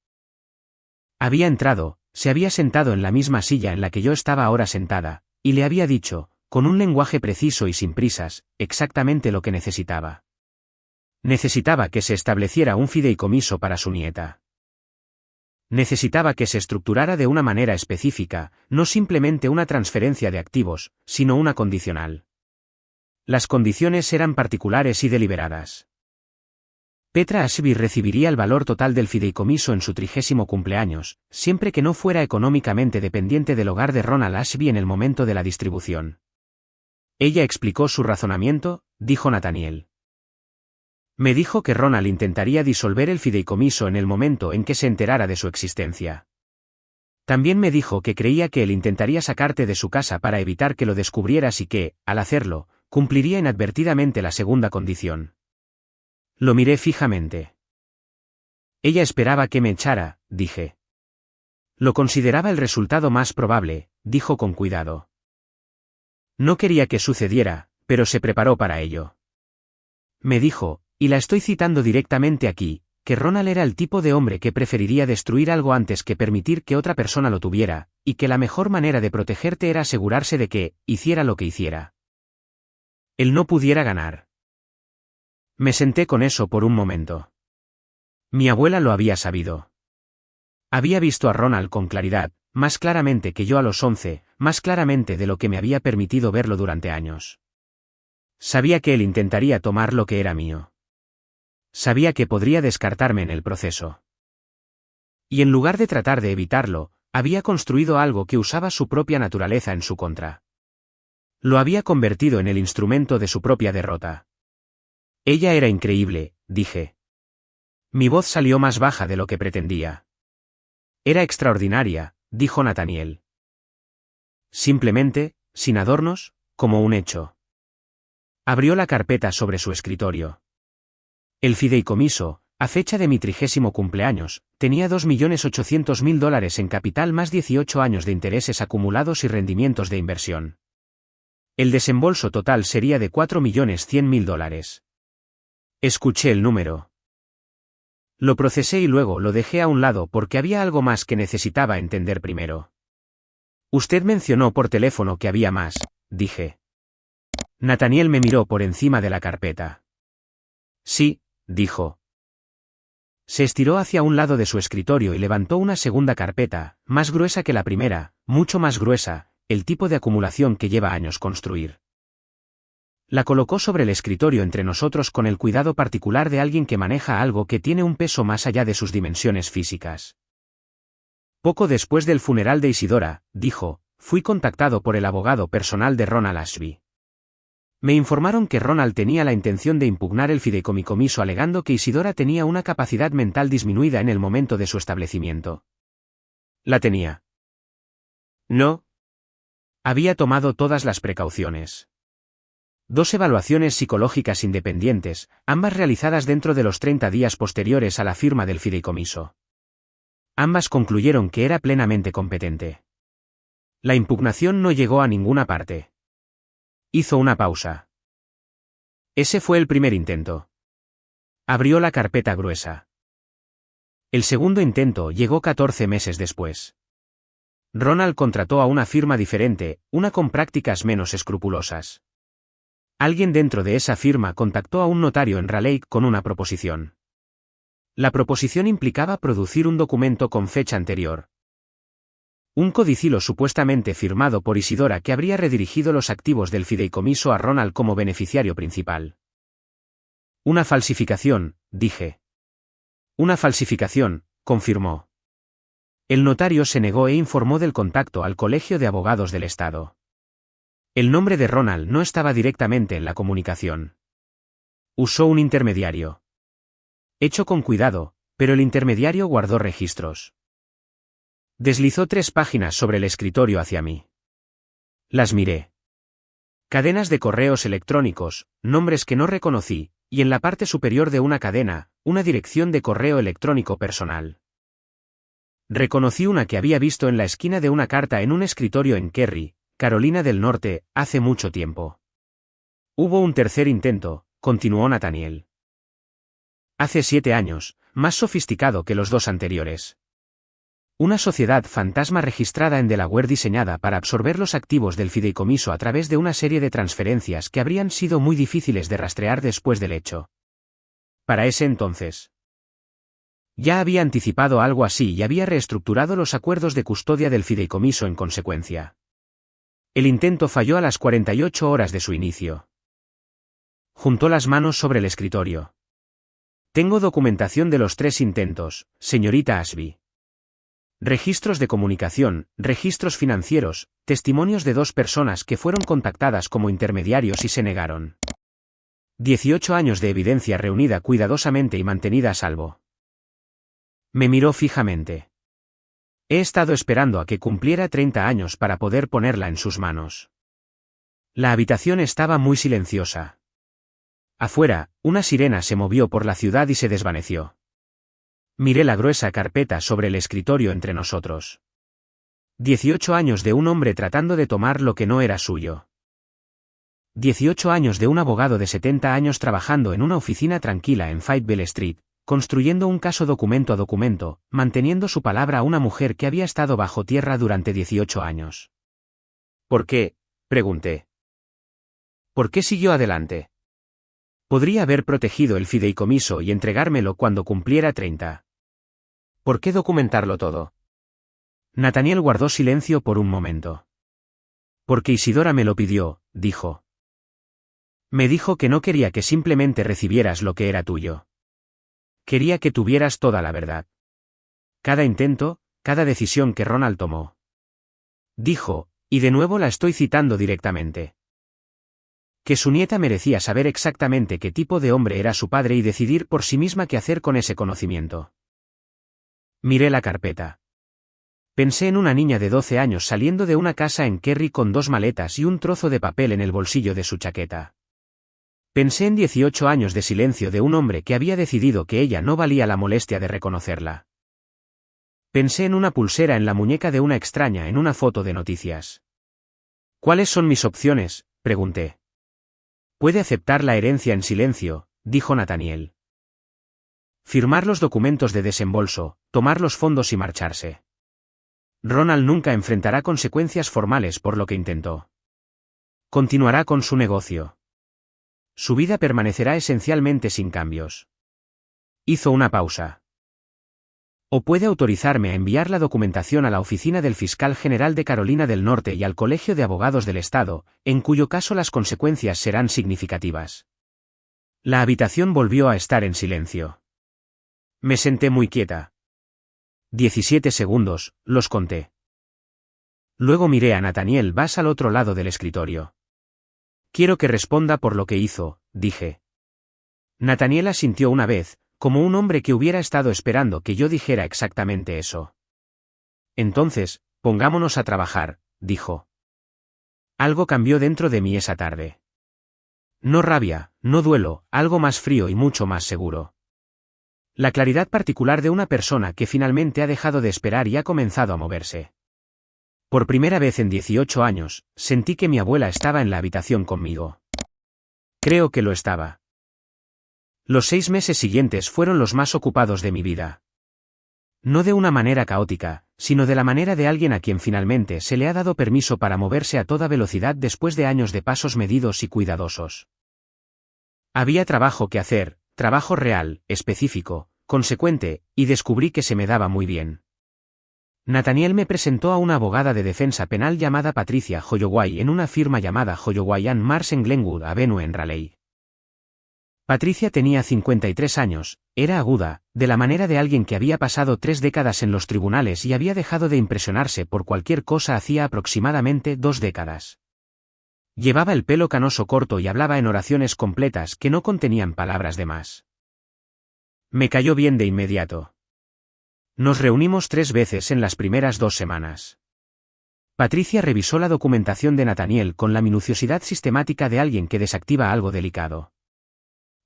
Había entrado, se había sentado en la misma silla en la que yo estaba ahora sentada, y le había dicho, con un lenguaje preciso y sin prisas, exactamente lo que necesitaba. Necesitaba que se estableciera un fideicomiso para su nieta. Necesitaba que se estructurara de una manera específica, no simplemente una transferencia de activos, sino una condicional. Las condiciones eran particulares y deliberadas. Petra Ashby recibiría el valor total del fideicomiso en su 30º cumpleaños, siempre que no fuera económicamente dependiente del hogar de Ronald Ashby en el momento de la distribución. Ella explicó su razonamiento, dijo Nathaniel. Me dijo que Ronald intentaría disolver el fideicomiso en el momento en que se enterara de su existencia. También me dijo que creía que él intentaría sacarte de su casa para evitar que lo descubrieras y que, al hacerlo, cumpliría inadvertidamente la segunda condición. Lo miré fijamente. Ella esperaba que me echara, dije. Lo consideraba el resultado más probable, dijo con cuidado. No quería que sucediera, pero se preparó para ello. Me dijo, y la estoy citando directamente aquí, que Ronald era el tipo de hombre que preferiría destruir algo antes que permitir que otra persona lo tuviera, y que la mejor manera de protegerte era asegurarse de que, hiciera lo que hiciera, él no pudiera ganar. Me senté con eso por un momento. Mi abuela lo había sabido. Había visto a Ronald con claridad, más claramente que yo a los 11, más claramente de lo que me había permitido verlo durante años. Sabía que él intentaría tomar lo que era mío. Sabía que podría descartarme en el proceso. Y en lugar de tratar de evitarlo, había construido algo que usaba su propia naturaleza en su contra. Lo había convertido en el instrumento de su propia derrota. Ella era increíble, dije. Mi voz salió más baja de lo que pretendía. Era extraordinaria, dijo Nathaniel. Simplemente, sin adornos, como un hecho. Abrió la carpeta sobre su escritorio. El fideicomiso, a fecha de mi 30º cumpleaños, tenía $2.800.000 en capital más 18 años de intereses acumulados y rendimientos de inversión. El desembolso total sería de $4.100.000. Escuché el número. Lo procesé y luego lo dejé a un lado porque había algo más que necesitaba entender primero. Usted mencionó por teléfono que había más, dije. Nathaniel me miró por encima de la carpeta. Sí, dijo. Se estiró hacia un lado de su escritorio y levantó una segunda carpeta, más gruesa que la primera, mucho más gruesa, el tipo de acumulación que lleva años construir. La colocó sobre el escritorio entre nosotros con el cuidado particular de alguien que maneja algo que tiene un peso más allá de sus dimensiones físicas. Poco después del funeral de Isidora, dijo, fui contactado por el abogado personal de Ronald Ashby. Me informaron que Ronald tenía la intención de impugnar el fideicomiso alegando que Isidora tenía una capacidad mental disminuida en el momento de su establecimiento. ¿La tenía? No. Había tomado todas las precauciones. 2 evaluaciones psicológicas independientes, ambas realizadas dentro de los 30 días posteriores a la firma del fideicomiso. Ambas concluyeron que era plenamente competente. La impugnación no llegó a ninguna parte. Hizo una pausa. Ese fue el primer intento. Abrió la carpeta gruesa. El segundo intento llegó 14 meses después. Ronald contrató a una firma diferente, una con prácticas menos escrupulosas. Alguien dentro de esa firma contactó a un notario en Raleigh con una proposición. La proposición implicaba producir un documento con fecha anterior. Un codicilo supuestamente firmado por Isidora que habría redirigido los activos del fideicomiso a Ronald como beneficiario principal. Una falsificación, dije. Una falsificación, confirmó. El notario se negó e informó del contacto al Colegio de Abogados del Estado. El nombre de Ronald no estaba directamente en la comunicación. Usó un intermediario. Hecho con cuidado, pero el intermediario guardó registros. Deslizó 3 páginas sobre el escritorio hacia mí. Las miré. Cadenas de correos electrónicos, nombres que no reconocí, y en la parte superior de una cadena, una dirección de correo electrónico personal. Reconocí una que había visto en la esquina de una carta en un escritorio en Kerry, Carolina del Norte, hace mucho tiempo. Hubo un tercer intento, continuó Nathaniel. Hace 7 años, más sofisticado que los 2 anteriores. Una sociedad fantasma registrada en Delaware diseñada para absorber los activos del fideicomiso a través de una serie de transferencias que habrían sido muy difíciles de rastrear después del hecho. Para ese entonces. Ya había anticipado algo así y había reestructurado los acuerdos de custodia del fideicomiso en consecuencia. El intento falló a las 48 horas de su inicio. Juntó las manos sobre el escritorio. Tengo documentación de los 3 intentos, señorita Ashby. Registros de comunicación, registros financieros, testimonios de 2 personas que fueron contactadas como intermediarios y se negaron. 18 años de evidencia reunida cuidadosamente y mantenida a salvo. Me miró fijamente. He estado esperando a que cumpliera 30 años para poder ponerla en sus manos. La habitación estaba muy silenciosa. Afuera, una sirena se movió por la ciudad y se desvaneció. Miré la gruesa carpeta sobre el escritorio entre nosotros. 18 años de un hombre tratando de tomar lo que no era suyo. 18 años de un abogado de 70 años trabajando en una oficina tranquila en Fayetteville Street, construyendo un caso documento a documento, manteniendo su palabra a una mujer que había estado bajo tierra durante 18 años. ¿Por qué?, pregunté. ¿Por qué siguió adelante? Podría haber protegido el fideicomiso y entregármelo cuando cumpliera 30. ¿Por qué documentarlo todo? Nathaniel guardó silencio por un momento. Porque Isidora me lo pidió, dijo. Me dijo que no quería que simplemente recibieras lo que era tuyo. Quería que tuvieras toda la verdad. Cada intento, cada decisión que Ronald tomó. Dijo, y de nuevo la estoy citando directamente. Que su nieta merecía saber exactamente qué tipo de hombre era su padre y decidir por sí misma qué hacer con ese conocimiento. Miré la carpeta. Pensé en una niña de 12 años saliendo de una casa en Kerry con 2 maletas y un trozo de papel en el bolsillo de su chaqueta. Pensé en 18 años de silencio de un hombre que había decidido que ella no valía la molestia de reconocerla. Pensé en una pulsera en la muñeca de una extraña en una foto de noticias. ¿Cuáles son mis opciones?, pregunté. Puede aceptar la herencia en silencio, dijo Nathaniel. Firmar los documentos de desembolso, tomar los fondos y marcharse. Ronald nunca enfrentará consecuencias formales por lo que intentó. Continuará con su negocio. Su vida permanecerá esencialmente sin cambios. Hizo una pausa. O puede autorizarme a enviar la documentación a la oficina del fiscal general de Carolina del Norte y al Colegio de Abogados del Estado, en cuyo caso las consecuencias serán significativas. La habitación volvió a estar en silencio. Me senté muy quieta. 17 segundos, los conté. Luego miré a Nathaniel Bass al otro lado del escritorio. Quiero que responda por lo que hizo, dije. Nathaniel asintió una vez, como un hombre que hubiera estado esperando que yo dijera exactamente eso. Entonces, pongámonos a trabajar, dijo. Algo cambió dentro de mí esa tarde. No rabia, no duelo, algo más frío y mucho más seguro. La claridad particular de una persona que finalmente ha dejado de esperar y ha comenzado a moverse. Por primera vez en 18 años, sentí que mi abuela estaba en la habitación conmigo. Creo que lo estaba. Los 6 meses siguientes fueron los más ocupados de mi vida. No de una manera caótica, sino de la manera de alguien a quien finalmente se le ha dado permiso para moverse a toda velocidad después de años de pasos medidos y cuidadosos. Había trabajo que hacer, trabajo real, específico, consecuente, y descubrí que se me daba muy bien. Nathaniel me presentó a una abogada de defensa penal llamada Patricia Holloway en una firma llamada Holloway & Marsh en Glenwood Avenue en Raleigh. Patricia tenía 53 años, era aguda, de la manera de alguien que había pasado 3 décadas en los tribunales y había dejado de impresionarse por cualquier cosa hacía aproximadamente 2 décadas. Llevaba el pelo canoso corto y hablaba en oraciones completas que no contenían palabras de más. Me cayó bien de inmediato. Nos reunimos 3 veces en las primeras 2 semanas. Patricia revisó la documentación de Nathaniel con la minuciosidad sistemática de alguien que desactiva algo delicado.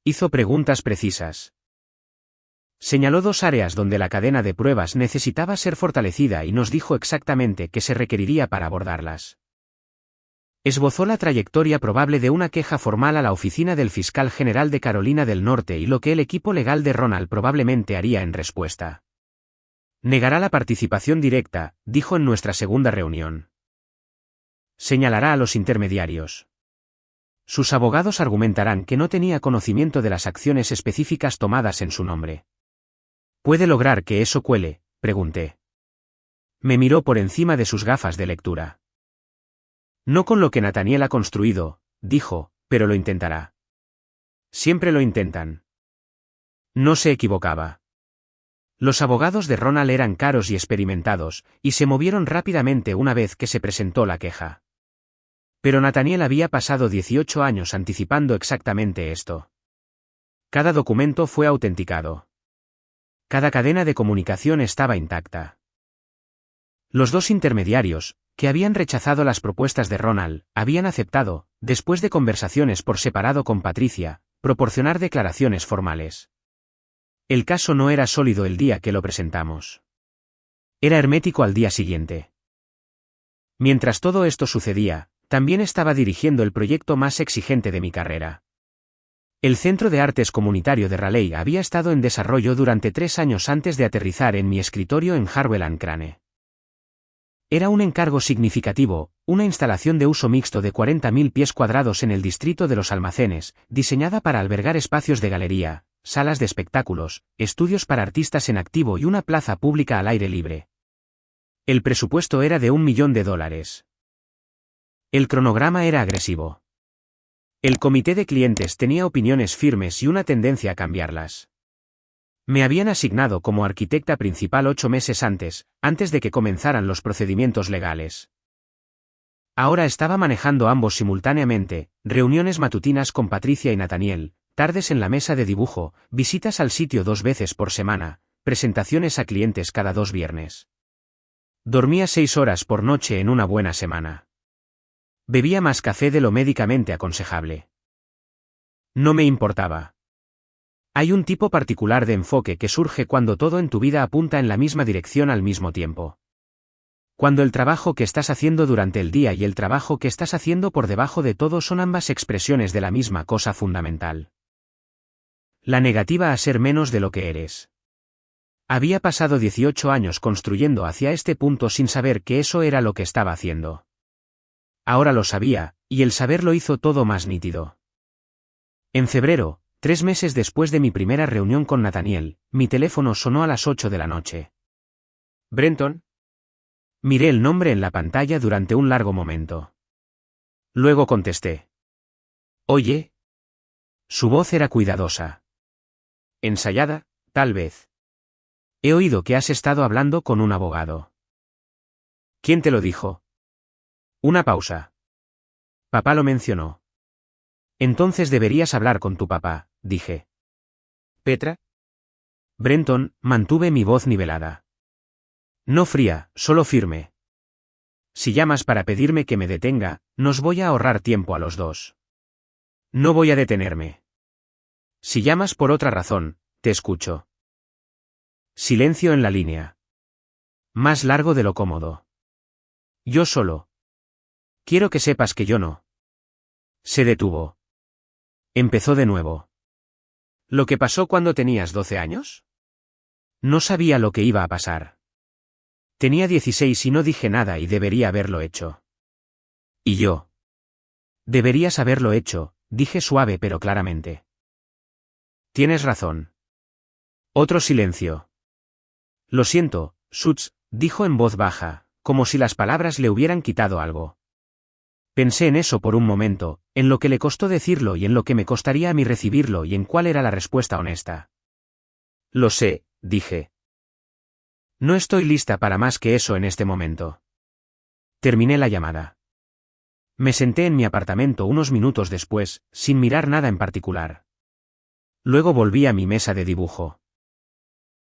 Hizo preguntas precisas. Señaló 2 áreas donde la cadena de pruebas necesitaba ser fortalecida y nos dijo exactamente qué se requeriría para abordarlas. Esbozó la trayectoria probable de una queja formal a la oficina del fiscal general de Carolina del Norte y lo que el equipo legal de Ronald probablemente haría en respuesta. Negará la participación directa, dijo en nuestra segunda reunión. Señalará a los intermediarios. Sus abogados argumentarán que no tenía conocimiento de las acciones específicas tomadas en su nombre. ¿Puede lograr que eso cuele?, pregunté. Me miró por encima de sus gafas de lectura. No con lo que Nathaniel ha construido, dijo, pero lo intentará. Siempre lo intentan. No se equivocaba. Los abogados de Ronald eran caros y experimentados, y se movieron rápidamente una vez que se presentó la queja. Pero Nathaniel había pasado 18 años anticipando exactamente esto. Cada documento fue autenticado. Cada cadena de comunicación estaba intacta. Los 2 intermediarios, que habían rechazado las propuestas de Ronald, habían aceptado, después de conversaciones por separado con Patricia, proporcionar declaraciones formales. El caso no era sólido el día que lo presentamos. Era hermético al día siguiente. Mientras todo esto sucedía, también estaba dirigiendo el proyecto más exigente de mi carrera. El Centro de Artes Comunitario de Raleigh había estado en desarrollo durante 3 años antes de aterrizar en mi escritorio en Harwell and Crane. Era un encargo significativo, una instalación de uso mixto de 40.000 pies cuadrados en el distrito de los almacenes, diseñada para albergar espacios de galería, salas de espectáculos, estudios para artistas en activo y una plaza pública al aire libre. El presupuesto era de $1 millón. El cronograma era agresivo. El comité de clientes tenía opiniones firmes y una tendencia a cambiarlas. Me habían asignado como arquitecta principal 8 meses antes de que comenzaran los procedimientos legales. Ahora estaba manejando ambos simultáneamente, reuniones matutinas con Patricia y Nathaniel, tardes en la mesa de dibujo, visitas al sitio 2 veces por semana, presentaciones a clientes cada 2 viernes. Dormía 6 horas por noche en una buena semana. Bebía más café de lo médicamente aconsejable. No me importaba. Hay un tipo particular de enfoque que surge cuando todo en tu vida apunta en la misma dirección al mismo tiempo. Cuando el trabajo que estás haciendo durante el día y el trabajo que estás haciendo por debajo de todo son ambas expresiones de la misma cosa fundamental. La negativa a ser menos de lo que eres. Había pasado 18 años construyendo hacia este punto sin saber que eso era lo que estaba haciendo. Ahora lo sabía, y el saber lo hizo todo más nítido. En febrero, 3 meses después de mi primera reunión con Nathaniel, mi teléfono sonó a las 8 de la noche. ¿Brenton? Miré el nombre en la pantalla durante un largo momento. Luego contesté. Oye. Su voz era cuidadosa. Ensayada, tal vez. He oído que has estado hablando con un abogado. ¿Quién te lo dijo? Una pausa. Papá lo mencionó. Entonces deberías hablar con tu papá, dije. ¿Petra? Brenton, mantuve mi voz nivelada. No fría, solo firme. Si llamas para pedirme que me detenga, nos voy a ahorrar tiempo a los 2. No voy a detenerme. Si llamas por otra razón, te escucho. Silencio en la línea. Más largo de lo cómodo. Yo solo. Quiero que sepas que yo no. Se detuvo. Empezó de nuevo. ¿Lo que pasó cuando tenías 12 años? No sabía lo que iba a pasar. Tenía 16 y no dije nada y debería haberlo hecho. ¿Y yo? Deberías haberlo hecho, dije suave pero claramente. Tienes razón. Otro silencio. Lo siento, Suits, dijo en voz baja, como si las palabras le hubieran quitado algo. Pensé en eso por un momento, en lo que le costó decirlo y en lo que me costaría a mí recibirlo y en cuál era la respuesta honesta. Lo sé, dije. No estoy lista para más que eso en este momento. Terminé la llamada. Me senté en mi apartamento unos minutos después, sin mirar nada en particular. Luego volví a mi mesa de dibujo.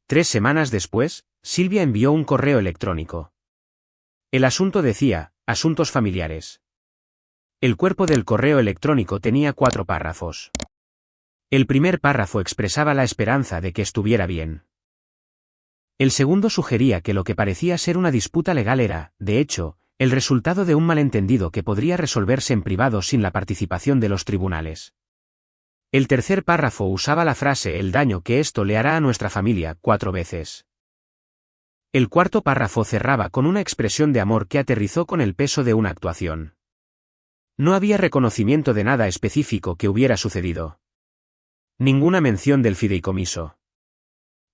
3 semanas después, Silvia envió un correo electrónico. El asunto decía, asuntos familiares. El cuerpo del correo electrónico tenía 4 párrafos. El primer párrafo expresaba la esperanza de que estuviera bien. El segundo sugería que lo que parecía ser una disputa legal era, de hecho, el resultado de un malentendido que podría resolverse en privado sin la participación de los tribunales. El tercer párrafo usaba la frase el daño que esto le hará a nuestra familia 4 veces. El cuarto párrafo cerraba con una expresión de amor que aterrizó con el peso de una actuación. No había reconocimiento de nada específico que hubiera sucedido. Ninguna mención del fideicomiso.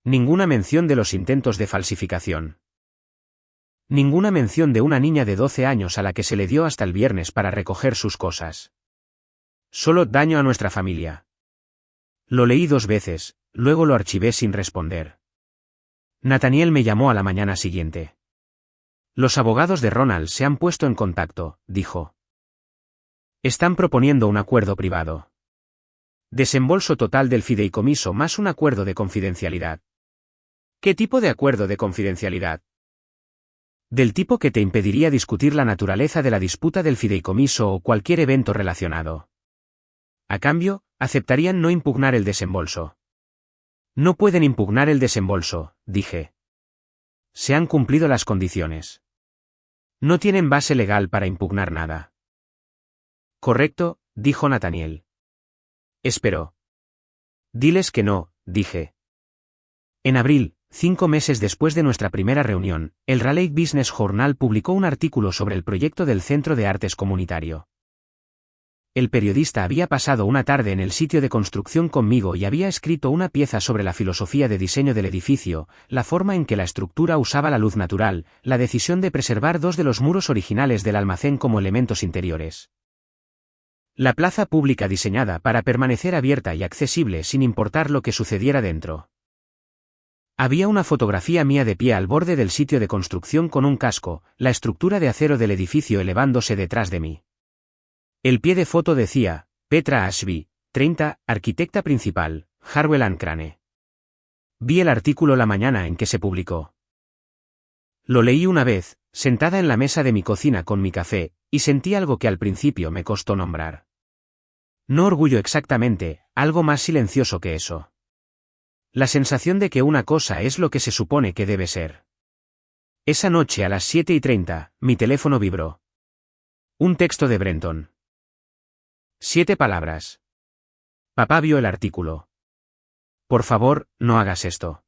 Ninguna mención de los intentos de falsificación. Ninguna mención de una niña de 12 años a la que se le dio hasta el viernes para recoger sus cosas. Solo daño a nuestra familia. Lo leí 2 veces, luego lo archivé sin responder. Nathaniel me llamó a la mañana siguiente. Los abogados de Ronald se han puesto en contacto, dijo. Están proponiendo un acuerdo privado. Desembolso total del fideicomiso más un acuerdo de confidencialidad. ¿Qué tipo de acuerdo de confidencialidad? Del tipo que te impediría discutir la naturaleza de la disputa del fideicomiso o cualquier evento relacionado. A cambio, aceptarían no impugnar el desembolso. No pueden impugnar el desembolso, dije. Se han cumplido las condiciones. No tienen base legal para impugnar nada. Correcto, dijo Nathaniel. Esperó. Diles que no, dije. En abril, 5 meses después de nuestra primera reunión, el Raleigh Business Journal publicó un artículo sobre el proyecto del Centro de Artes Comunitario. El periodista había pasado una tarde en el sitio de construcción conmigo y había escrito una pieza sobre la filosofía de diseño del edificio, la forma en que la estructura usaba la luz natural, la decisión de preservar 2 de los muros originales del almacén como elementos interiores. La plaza pública diseñada para permanecer abierta y accesible sin importar lo que sucediera dentro. Había una fotografía mía de pie al borde del sitio de construcción con un casco, la estructura de acero del edificio elevándose detrás de mí. El pie de foto decía, Petra Ashby, 30, arquitecta principal, Harwell and Crane. Vi el artículo la mañana en que se publicó. Lo leí una vez, sentada en la mesa de mi cocina con mi café, y sentí algo que al principio me costó nombrar. No orgullo exactamente, algo más silencioso que eso. La sensación de que una cosa es lo que se supone que debe ser. Esa noche a las 7:30, mi teléfono vibró. Un texto de Brenton. 7 palabras. Papá vio el artículo. Por favor, no hagas esto.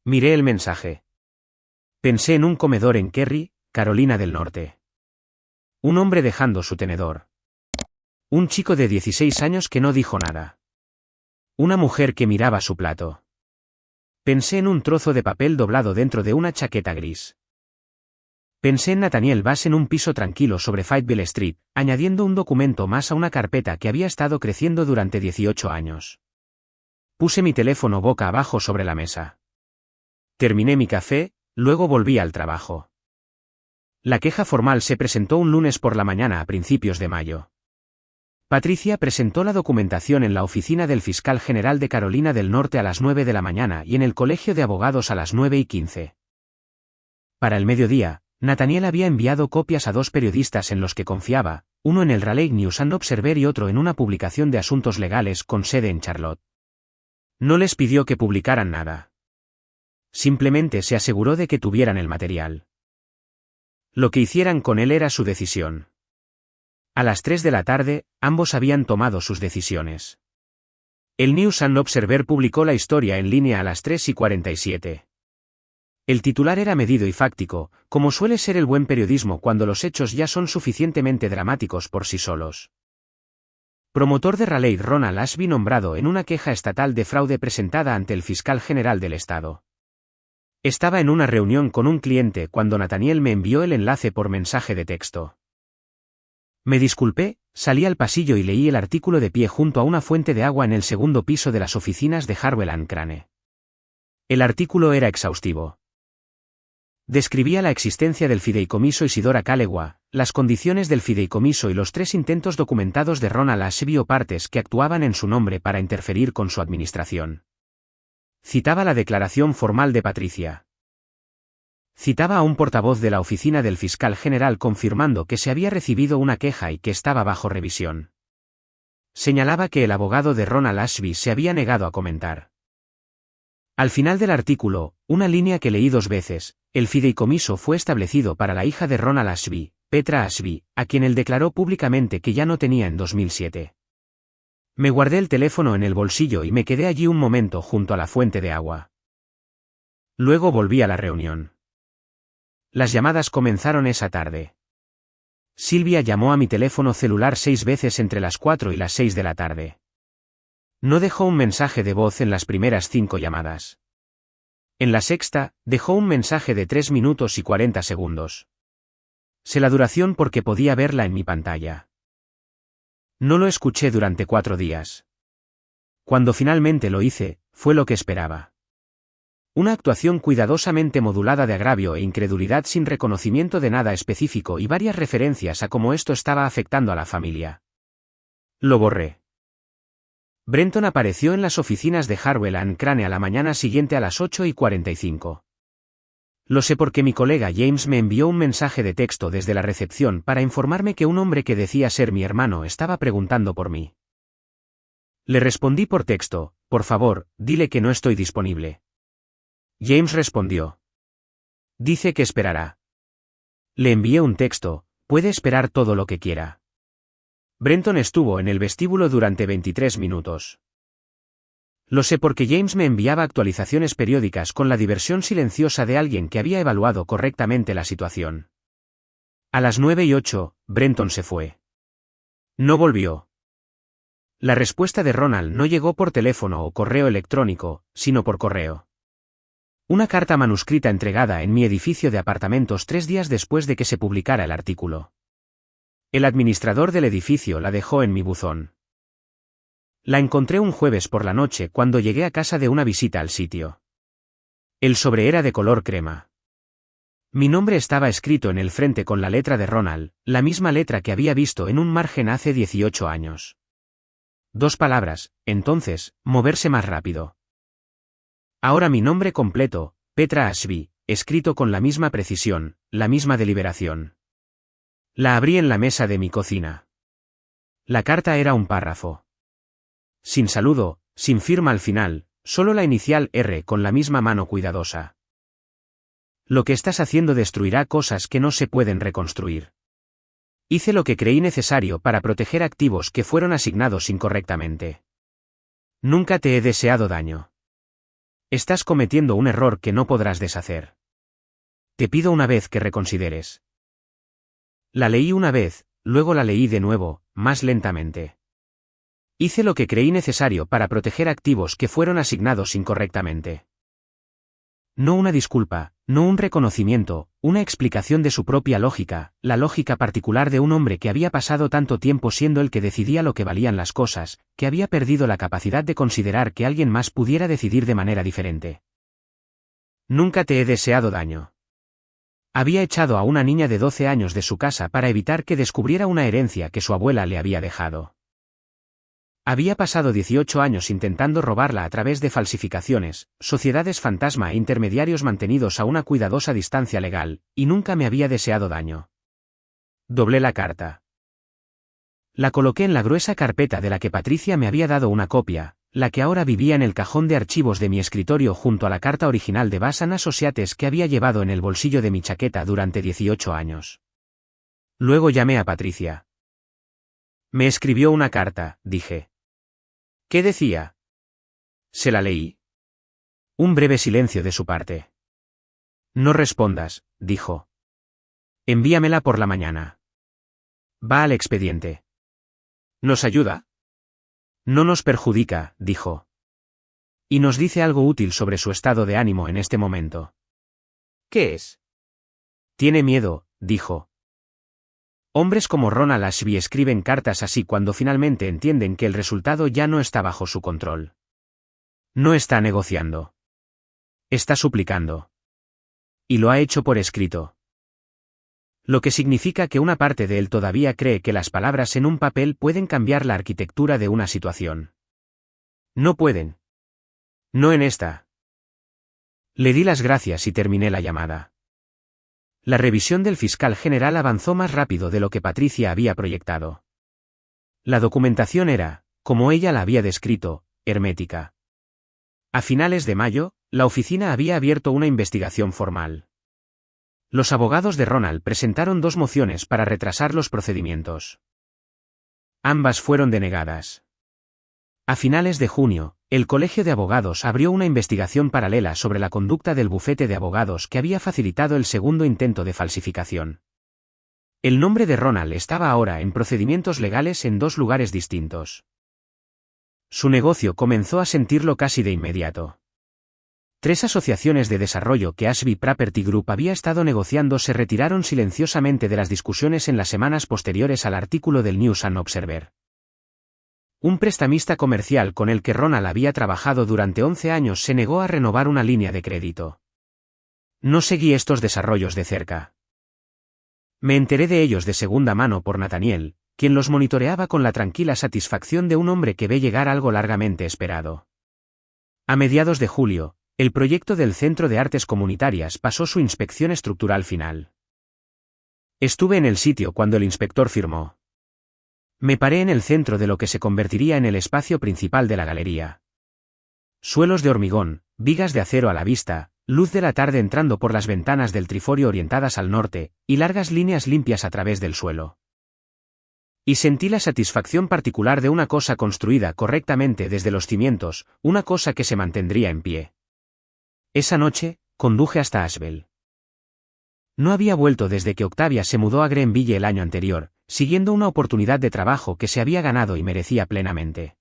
Miré el mensaje. Pensé en un comedor en Kerry, Carolina del Norte. Un hombre dejando su tenedor. Un chico de 16 años que no dijo nada. Una mujer que miraba su plato. Pensé en un trozo de papel doblado dentro de una chaqueta gris. Pensé en Nathaniel Bass en un piso tranquilo sobre Fayetteville Street, añadiendo un documento más a una carpeta que había estado creciendo durante 18 años. Puse mi teléfono boca abajo sobre la mesa. Terminé mi café, luego volví al trabajo. La queja formal se presentó un lunes por la mañana a principios de mayo. Patricia presentó la documentación en la oficina del fiscal general de Carolina del Norte a las 9 de la mañana y en el colegio de abogados a las 9:15. Para el mediodía, Nathaniel había enviado copias a 2 periodistas en los que confiaba, uno en el Raleigh News and Observer y otro en una publicación de asuntos legales con sede en Charlotte. No les pidió que publicaran nada. Simplemente se aseguró de que tuvieran el material. Lo que hicieran con él era su decisión. A las 3 de la tarde, ambos habían tomado sus decisiones. El News and Observer publicó la historia en línea a las 3:47. El titular era medido y fáctico, como suele ser el buen periodismo cuando los hechos ya son suficientemente dramáticos por sí solos. Promotor de Raleigh Ronald Ashby nombrado en una queja estatal de fraude presentada ante el fiscal general del estado. Estaba en una reunión con un cliente cuando Nathaniel me envió el enlace por mensaje de texto. Me disculpé, salí al pasillo y leí el artículo de pie junto a una fuente de agua en el segundo piso de las oficinas de Harwell and Crane. El artículo era exhaustivo. Describía la existencia del fideicomiso Isidora Calegua, las condiciones del fideicomiso y los 3 intentos documentados de Ronald Ashby o partes que actuaban en su nombre para interferir con su administración. Citaba la declaración formal de Patricia. Citaba a un portavoz de la oficina del fiscal general confirmando que se había recibido una queja y que estaba bajo revisión. Señalaba que el abogado de Ronald Ashby se había negado a comentar. Al final del artículo, una línea que leí 2 veces, el fideicomiso fue establecido para la hija de Ronald Ashby, Petra Ashby, a quien él declaró públicamente que ya no tenía en 2007. Me guardé el teléfono en el bolsillo y me quedé allí un momento junto a la fuente de agua. Luego volví a la reunión. Las llamadas comenzaron esa tarde. Silvia llamó a mi teléfono celular 6 veces entre las 4 y las 6 de la tarde. No dejó un mensaje de voz en las primeras 5 llamadas. En la sexta, dejó un mensaje de 3 minutos y 40 segundos. Sé la duración porque podía verla en mi pantalla. No lo escuché durante 4 días. Cuando finalmente lo hice, fue lo que esperaba. Una actuación cuidadosamente modulada de agravio e incredulidad sin reconocimiento de nada específico y varias referencias a cómo esto estaba afectando a la familia. Lo borré. Brenton apareció en las oficinas de Harwell and Crane a la mañana siguiente a las 8:45. Lo sé porque mi colega James me envió un mensaje de texto desde la recepción para informarme que un hombre que decía ser mi hermano estaba preguntando por mí. Le respondí por texto, por favor, dile que no estoy disponible. James respondió. Dice que esperará. Le envié un texto, puede esperar todo lo que quiera. Brenton estuvo en el vestíbulo durante 23 minutos. Lo sé porque James me enviaba actualizaciones periódicas con la diversión silenciosa de alguien que había evaluado correctamente la situación. A las 9:08, Brenton se fue. No volvió. La respuesta de Ronald no llegó por teléfono o correo electrónico, sino por correo. Una carta manuscrita entregada en mi edificio de apartamentos 3 días después de que se publicara el artículo. El administrador del edificio la dejó en mi buzón. La encontré un jueves por la noche cuando llegué a casa de una visita al sitio. El sobre era de color crema. Mi nombre estaba escrito en el frente con la letra de Ronald, la misma letra que había visto en un margen hace 18 años. 2 palabras, entonces, moverse más rápido. Ahora mi nombre completo, Petra Ashby, escrito con la misma precisión, la misma deliberación. La abrí en la mesa de mi cocina. La carta era un párrafo. Sin saludo, sin firma al final, solo la inicial R con la misma mano cuidadosa. Lo que estás haciendo destruirá cosas que no se pueden reconstruir. Hice lo que creí necesario para proteger activos que fueron asignados incorrectamente. Nunca te he deseado daño. Estás cometiendo un error que no podrás deshacer. Te pido una vez que reconsideres. La leí una vez, luego la leí de nuevo, más lentamente. Hice lo que creí necesario para proteger activos que fueron asignados incorrectamente. No una disculpa, no un reconocimiento, una explicación de su propia lógica, la lógica particular de un hombre que había pasado tanto tiempo siendo el que decidía lo que valían las cosas, que había perdido la capacidad de considerar que alguien más pudiera decidir de manera diferente. Nunca te he deseado daño. Había echado a una niña de 12 años de su casa para evitar que descubriera una herencia que su abuela le había dejado. Había pasado 18 años intentando robarla a través de falsificaciones, sociedades fantasma e intermediarios mantenidos a una cuidadosa distancia legal, y nunca me había deseado daño. Doblé la carta. La coloqué en la gruesa carpeta de la que Patricia me había dado una copia, la que ahora vivía en el cajón de archivos de mi escritorio junto a la carta original de Bassan Associates que había llevado en el bolsillo de mi chaqueta durante 18 años. Luego llamé a Patricia. Me escribió una carta, dije. ¿Qué decía? Se la leí. Un breve silencio de su parte. No respondas, dijo. Envíamela por la mañana. Va al expediente. ¿Nos ayuda? No nos perjudica, dijo. Y nos dice algo útil sobre su estado de ánimo en este momento. ¿Qué es? Tiene miedo, dijo. Hombres como Ronald Ashby escriben cartas así cuando finalmente entienden que el resultado ya no está bajo su control. No está negociando. Está suplicando. Y lo ha hecho por escrito. Lo que significa que una parte de él todavía cree que las palabras en un papel pueden cambiar la arquitectura de una situación. No pueden. No en esta. Le di las gracias y terminé la llamada. La revisión del fiscal general avanzó más rápido de lo que Patricia había proyectado. La documentación era, como ella la había descrito, hermética. A finales de mayo, la oficina había abierto una investigación formal. Los abogados de Ronald presentaron 2 mociones para retrasar los procedimientos. Ambas fueron denegadas. A finales de junio, el Colegio de Abogados abrió una investigación paralela sobre la conducta del bufete de abogados que había facilitado el segundo intento de falsificación. El nombre de Ronald estaba ahora en procedimientos legales en 2 lugares distintos. Su negocio comenzó a sentirlo casi de inmediato. 3 asociaciones de desarrollo que Ashby Property Group había estado negociando se retiraron silenciosamente de las discusiones en las semanas posteriores al artículo del News and Observer. Un prestamista comercial con el que Ronald había trabajado durante 11 años se negó a renovar una línea de crédito. No seguí estos desarrollos de cerca. Me enteré de ellos de segunda mano por Nathaniel, quien los monitoreaba con la tranquila satisfacción de un hombre que ve llegar algo largamente esperado. A mediados de julio, el proyecto del Centro de Artes Comunitarias pasó su inspección estructural final. Estuve en el sitio cuando el inspector firmó. Me paré en el centro de lo que se convertiría en el espacio principal de la galería. Suelos de hormigón, vigas de acero a la vista, luz de la tarde entrando por las ventanas del triforio orientadas al norte, y largas líneas limpias a través del suelo. Y sentí la satisfacción particular de una cosa construida correctamente desde los cimientos, una cosa que se mantendría en pie. Esa noche, conduje hasta Asheville. No había vuelto desde que Octavia se mudó a Greenville el año anterior, siguiendo una oportunidad de trabajo que se había ganado y merecía plenamente.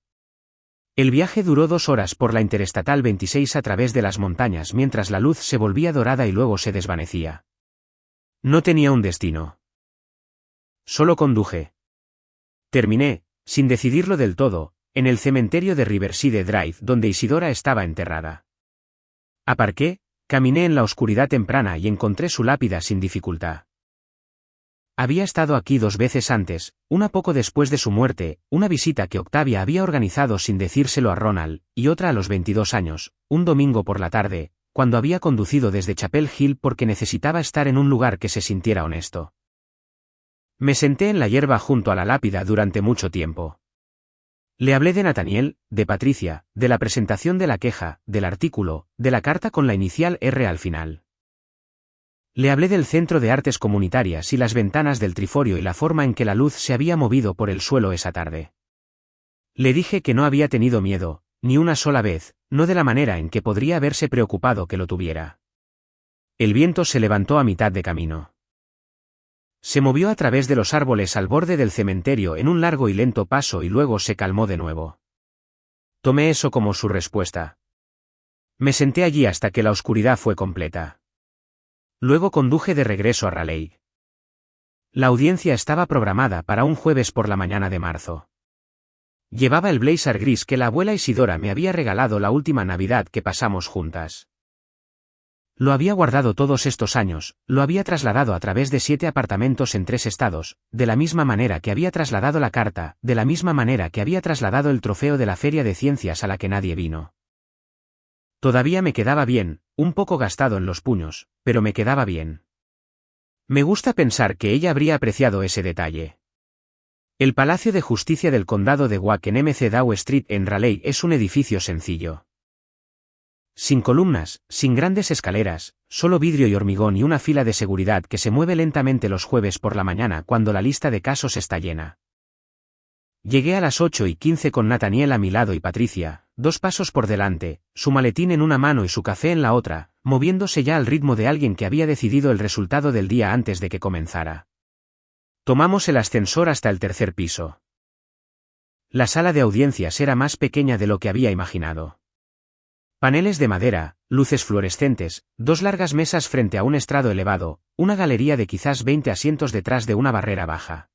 El viaje duró 2 horas por la Interestatal 26 a través de las montañas mientras la luz se volvía dorada y luego se desvanecía. No tenía un destino. Solo conduje. Terminé, sin decidirlo del todo, en el cementerio de Riverside Drive donde Isidora estaba enterrada. Aparqué, caminé en la oscuridad temprana y encontré su lápida sin dificultad. Había estado aquí 2 veces antes, una poco después de su muerte, una visita que Octavia había organizado sin decírselo a Ronald, y otra a los 22 años, un domingo por la tarde, cuando había conducido desde Chapel Hill porque necesitaba estar en un lugar que se sintiera honesto. Me senté en la hierba junto a la lápida durante mucho tiempo. Le hablé de Nathaniel, de Patricia, de la presentación de la queja, del artículo, de la carta con la inicial R al final. Le hablé del Centro de Artes Comunitarias y las ventanas del triforio y la forma en que la luz se había movido por el suelo esa tarde. Le dije que no había tenido miedo, ni una sola vez, no de la manera en que podría haberse preocupado que lo tuviera. El viento se levantó a mitad de camino. Se movió a través de los árboles al borde del cementerio en un largo y lento paso y luego se calmó de nuevo. Tomé eso como su respuesta. Me senté allí hasta que la oscuridad fue completa. Luego conduje de regreso a Raleigh. La audiencia estaba programada para un jueves por la mañana de marzo. Llevaba el blazer gris que la abuela Isidora me había regalado la última Navidad que pasamos juntas. Lo había guardado todos estos años, lo había trasladado a través de 7 apartamentos en 3 estados, de la misma manera que había trasladado la carta, de la misma manera que había trasladado el trofeo de la Feria de Ciencias a la que nadie vino. Todavía me quedaba bien, un poco gastado en los puños, pero me quedaba bien. Me gusta pensar que ella habría apreciado ese detalle. El Palacio de Justicia del Condado de Wauk en MC Dow Street en Raleigh es un edificio sencillo. Sin columnas, sin grandes escaleras, solo vidrio y hormigón y una fila de seguridad que se mueve lentamente los jueves por la mañana cuando la lista de casos está llena. Llegué a las 8:15 con Nathaniel a mi lado y Patricia, 2 pasos por delante, su maletín en una mano y su café en la otra, moviéndose ya al ritmo de alguien que había decidido el resultado del día antes de que comenzara. Tomamos el ascensor hasta el 3er piso. La sala de audiencias era más pequeña de lo que había imaginado. Paneles de madera, luces fluorescentes, 2 largas mesas frente a un estrado elevado, una galería de quizás 20 asientos detrás de una barrera baja.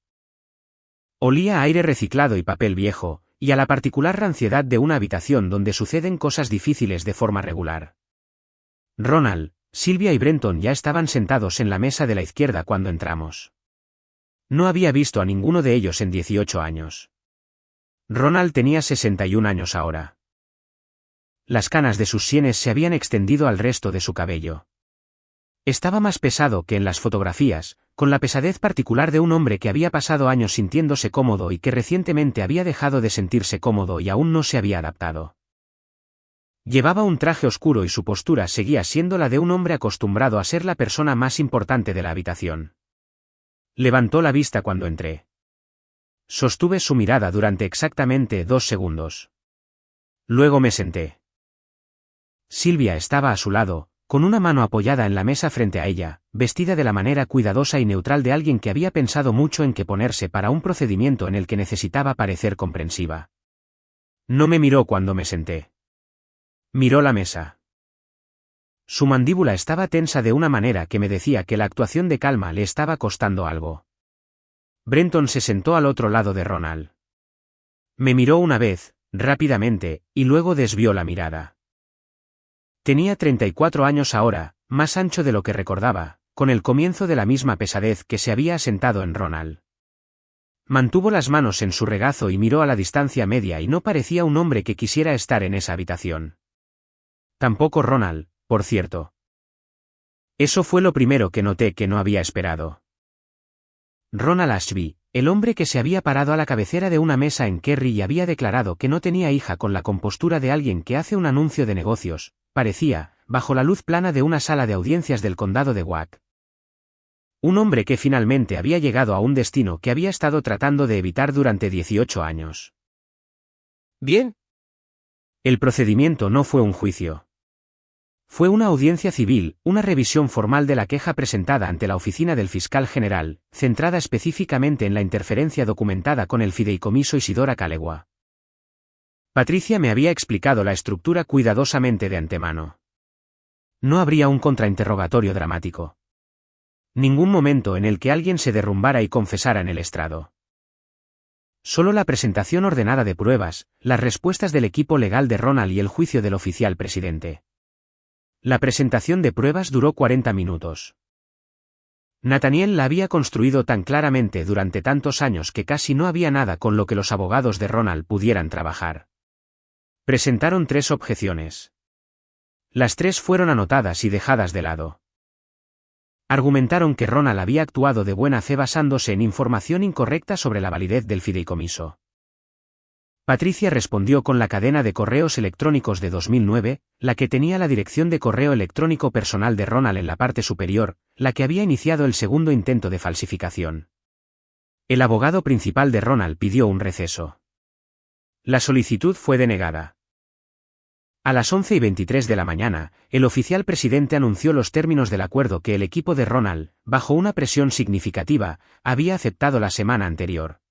Olía a aire reciclado y papel viejo, y a la particular ranciedad de una habitación donde suceden cosas difíciles de forma regular. Ronald, Sylvia y Brenton ya estaban sentados en la mesa de la izquierda cuando entramos. No había visto a ninguno de ellos en 18 años. Ronald tenía 61 años ahora. Las canas de sus sienes se habían extendido al resto de su cabello. Estaba más pesado que en las fotografías, con la pesadez particular de un hombre que había pasado años sintiéndose cómodo y que recientemente había dejado de sentirse cómodo y aún no se había adaptado. Llevaba un traje oscuro y su postura seguía siendo la de un hombre acostumbrado a ser la persona más importante de la habitación. Levantó la vista cuando entré. Sostuve su mirada durante exactamente 2 segundos. Luego me senté. Sylvia estaba a su lado, con una mano apoyada en la mesa frente a ella, vestida de la manera cuidadosa y neutral de alguien que había pensado mucho en qué ponerse para un procedimiento en el que necesitaba parecer comprensiva. No me miró cuando me senté. Miró la mesa. Su mandíbula estaba tensa de una manera que me decía que la actuación de calma le estaba costando algo. Brenton se sentó al otro lado de Ronald. Me miró una vez, rápidamente, y luego desvió la mirada. Tenía 34 años ahora, más ancho de lo que recordaba, con el comienzo de la misma pesadez que se había asentado en Ronald. Mantuvo las manos en su regazo y miró a la distancia media y no parecía un hombre que quisiera estar en esa habitación. Tampoco Ronald, por cierto. Eso fue lo primero que noté que no había esperado. Ronald Ashby, el hombre que se había parado a la cabecera de una mesa en Kerry y había declarado que no tenía hija con la compostura de alguien que hace un anuncio de negocios, parecía, bajo la luz plana de una sala de audiencias del condado de Wack. Un hombre que finalmente había llegado a un destino que había estado tratando de evitar durante 18 años. Bien. El procedimiento no fue un juicio. Fue una audiencia civil, una revisión formal de la queja presentada ante la oficina del fiscal general, centrada específicamente en la interferencia documentada con el fideicomiso Isidora Calegua. Patricia me había explicado la estructura cuidadosamente de antemano. No habría un contrainterrogatorio dramático. Ningún momento en el que alguien se derrumbara y confesara en el estrado. Solo la presentación ordenada de pruebas, las respuestas del equipo legal de Ronald y el juicio del oficial presidente. La presentación de pruebas duró 40 minutos. Nathaniel la había construido tan claramente durante tantos años que casi no había nada con lo que los abogados de Ronald pudieran trabajar. Presentaron 3 objeciones. Las 3 fueron anotadas y dejadas de lado. Argumentaron que Ronald había actuado de buena fe basándose en información incorrecta sobre la validez del fideicomiso. Patricia respondió con la cadena de correos electrónicos de 2009, la que tenía la dirección de correo electrónico personal de Ronald en la parte superior, la que había iniciado el segundo intento de falsificación. El abogado principal de Ronald pidió un receso. La solicitud fue denegada. A las 11:23 de la mañana, el oficial presidente anunció los términos del acuerdo que el equipo de Ronald, bajo una presión significativa, había aceptado la semana anterior.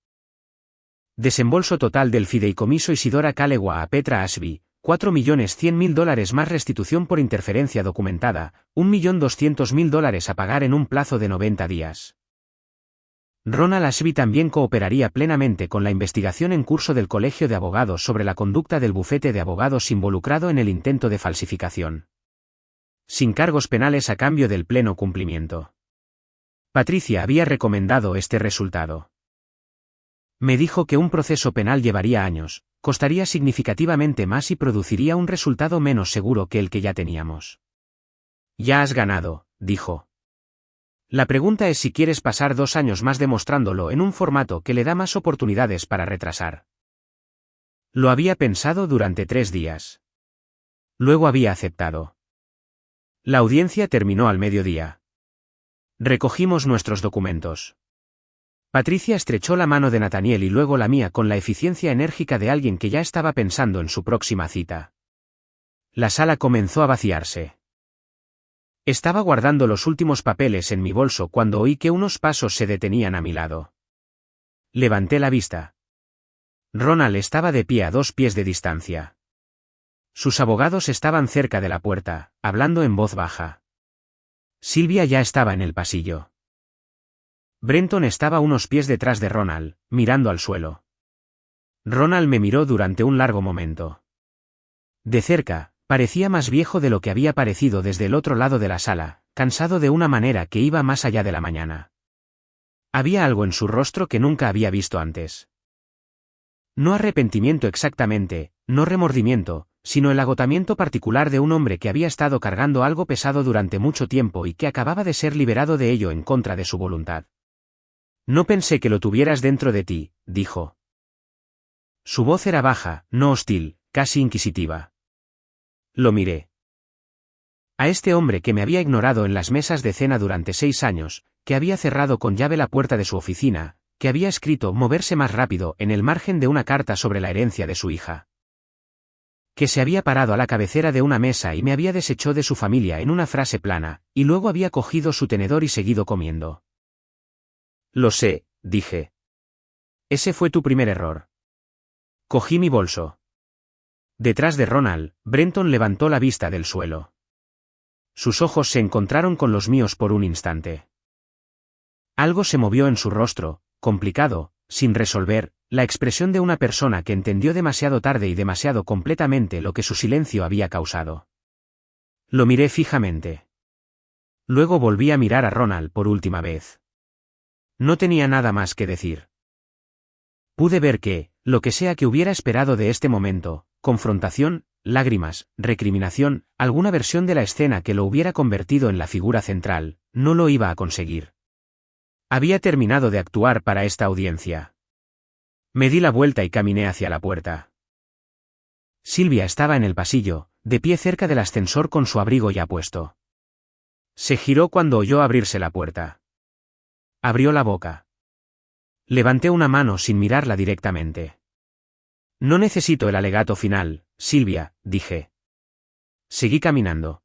Desembolso total del fideicomiso Isidora Calegua a Petra Ashby, $4.100.000 más restitución por interferencia documentada, $1.200.000 a pagar en un plazo de 90 días. Ronald Ashby también cooperaría plenamente con la investigación en curso del Colegio de Abogados sobre la conducta del bufete de abogados involucrado en el intento de falsificación. Sin cargos penales a cambio del pleno cumplimiento. Patricia había recomendado este resultado. Me dijo que un proceso penal llevaría años, costaría significativamente más y produciría un resultado menos seguro que el que ya teníamos. Ya has ganado, dijo. La pregunta es si quieres pasar 2 años más demostrándolo en un formato que le da más oportunidades para retrasar. Lo había pensado durante 3 días. Luego había aceptado. La audiencia terminó al mediodía. Recogimos nuestros documentos. Patricia estrechó la mano de Nathaniel y luego la mía con la eficiencia enérgica de alguien que ya estaba pensando en su próxima cita. La sala comenzó a vaciarse. Estaba guardando los últimos papeles en mi bolso cuando oí que unos pasos se detenían a mi lado. Levanté la vista. Ronald estaba de pie a 2 pies de distancia. Sus abogados estaban cerca de la puerta, hablando en voz baja. Silvia ya estaba en el pasillo. Brenton estaba unos pies detrás de Ronald, mirando al suelo. Ronald me miró durante un largo momento. De cerca, parecía más viejo de lo que había parecido desde el otro lado de la sala, cansado de una manera que iba más allá de la mañana. Había algo en su rostro que nunca había visto antes. No arrepentimiento exactamente, no remordimiento, sino el agotamiento particular de un hombre que había estado cargando algo pesado durante mucho tiempo y que acababa de ser liberado de ello en contra de su voluntad. No pensé que lo tuvieras dentro de ti, dijo. Su voz era baja, no hostil, casi inquisitiva. Lo miré. A este hombre que me había ignorado en las mesas de cena durante 6 años, que había cerrado con llave la puerta de su oficina, que había escrito moverse más rápido en el margen de una carta sobre la herencia de su hija. Que se había parado a la cabecera de una mesa y me había deshecho de su familia en una frase plana, y luego había cogido su tenedor y seguido comiendo. Lo sé, dije. Ese fue tu primer error. Cogí mi bolso. Detrás de Ronald, Brenton levantó la vista del suelo. Sus ojos se encontraron con los míos por un instante. Algo se movió en su rostro, complicado, sin resolver, la expresión de una persona que entendió demasiado tarde y demasiado completamente lo que su silencio había causado. Lo miré fijamente. Luego volví a mirar a Ronald por última vez. No tenía nada más que decir. Pude ver que, lo que sea que hubiera esperado de este momento, confrontación, lágrimas, recriminación, alguna versión de la escena que lo hubiera convertido en la figura central, no lo iba a conseguir. Había terminado de actuar para esta audiencia. Me di la vuelta y caminé hacia la puerta. Silvia estaba en el pasillo, de pie cerca del ascensor con su abrigo ya puesto. Se giró cuando oyó abrirse la puerta. Abrió la boca. Levanté una mano sin mirarla directamente. No necesito el alegato final, Silvia, dije. Seguí caminando.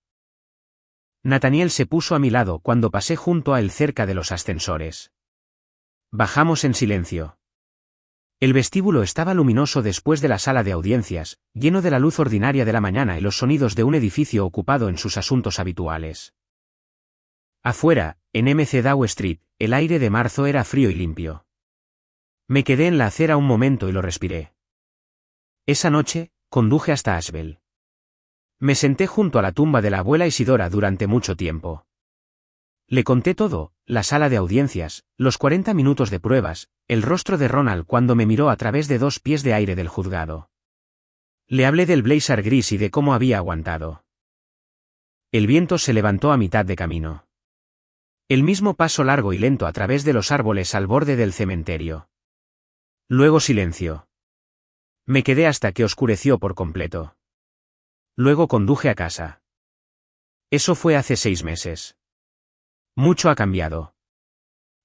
Nathaniel se puso a mi lado cuando pasé junto a él cerca de los ascensores. Bajamos en silencio. El vestíbulo estaba luminoso después de la sala de audiencias, lleno de la luz ordinaria de la mañana y los sonidos de un edificio ocupado en sus asuntos habituales. Afuera, en MC Dow Street, el aire de marzo era frío y limpio. Me quedé en la acera un momento y lo respiré. Esa noche, conduje hasta Asheville. Me senté junto a la tumba de la abuela Isidora durante mucho tiempo. Le conté todo, la sala de audiencias, los 40 minutos de pruebas, el rostro de Ronald cuando me miró a través de 2 pies de aire del juzgado. Le hablé del blazer gris y de cómo había aguantado. El viento se levantó a mitad de camino. El mismo paso largo y lento a través de los árboles al borde del cementerio. Luego silencio. Me quedé hasta que oscureció por completo. Luego conduje a casa. Eso fue hace 6 meses. Mucho ha cambiado.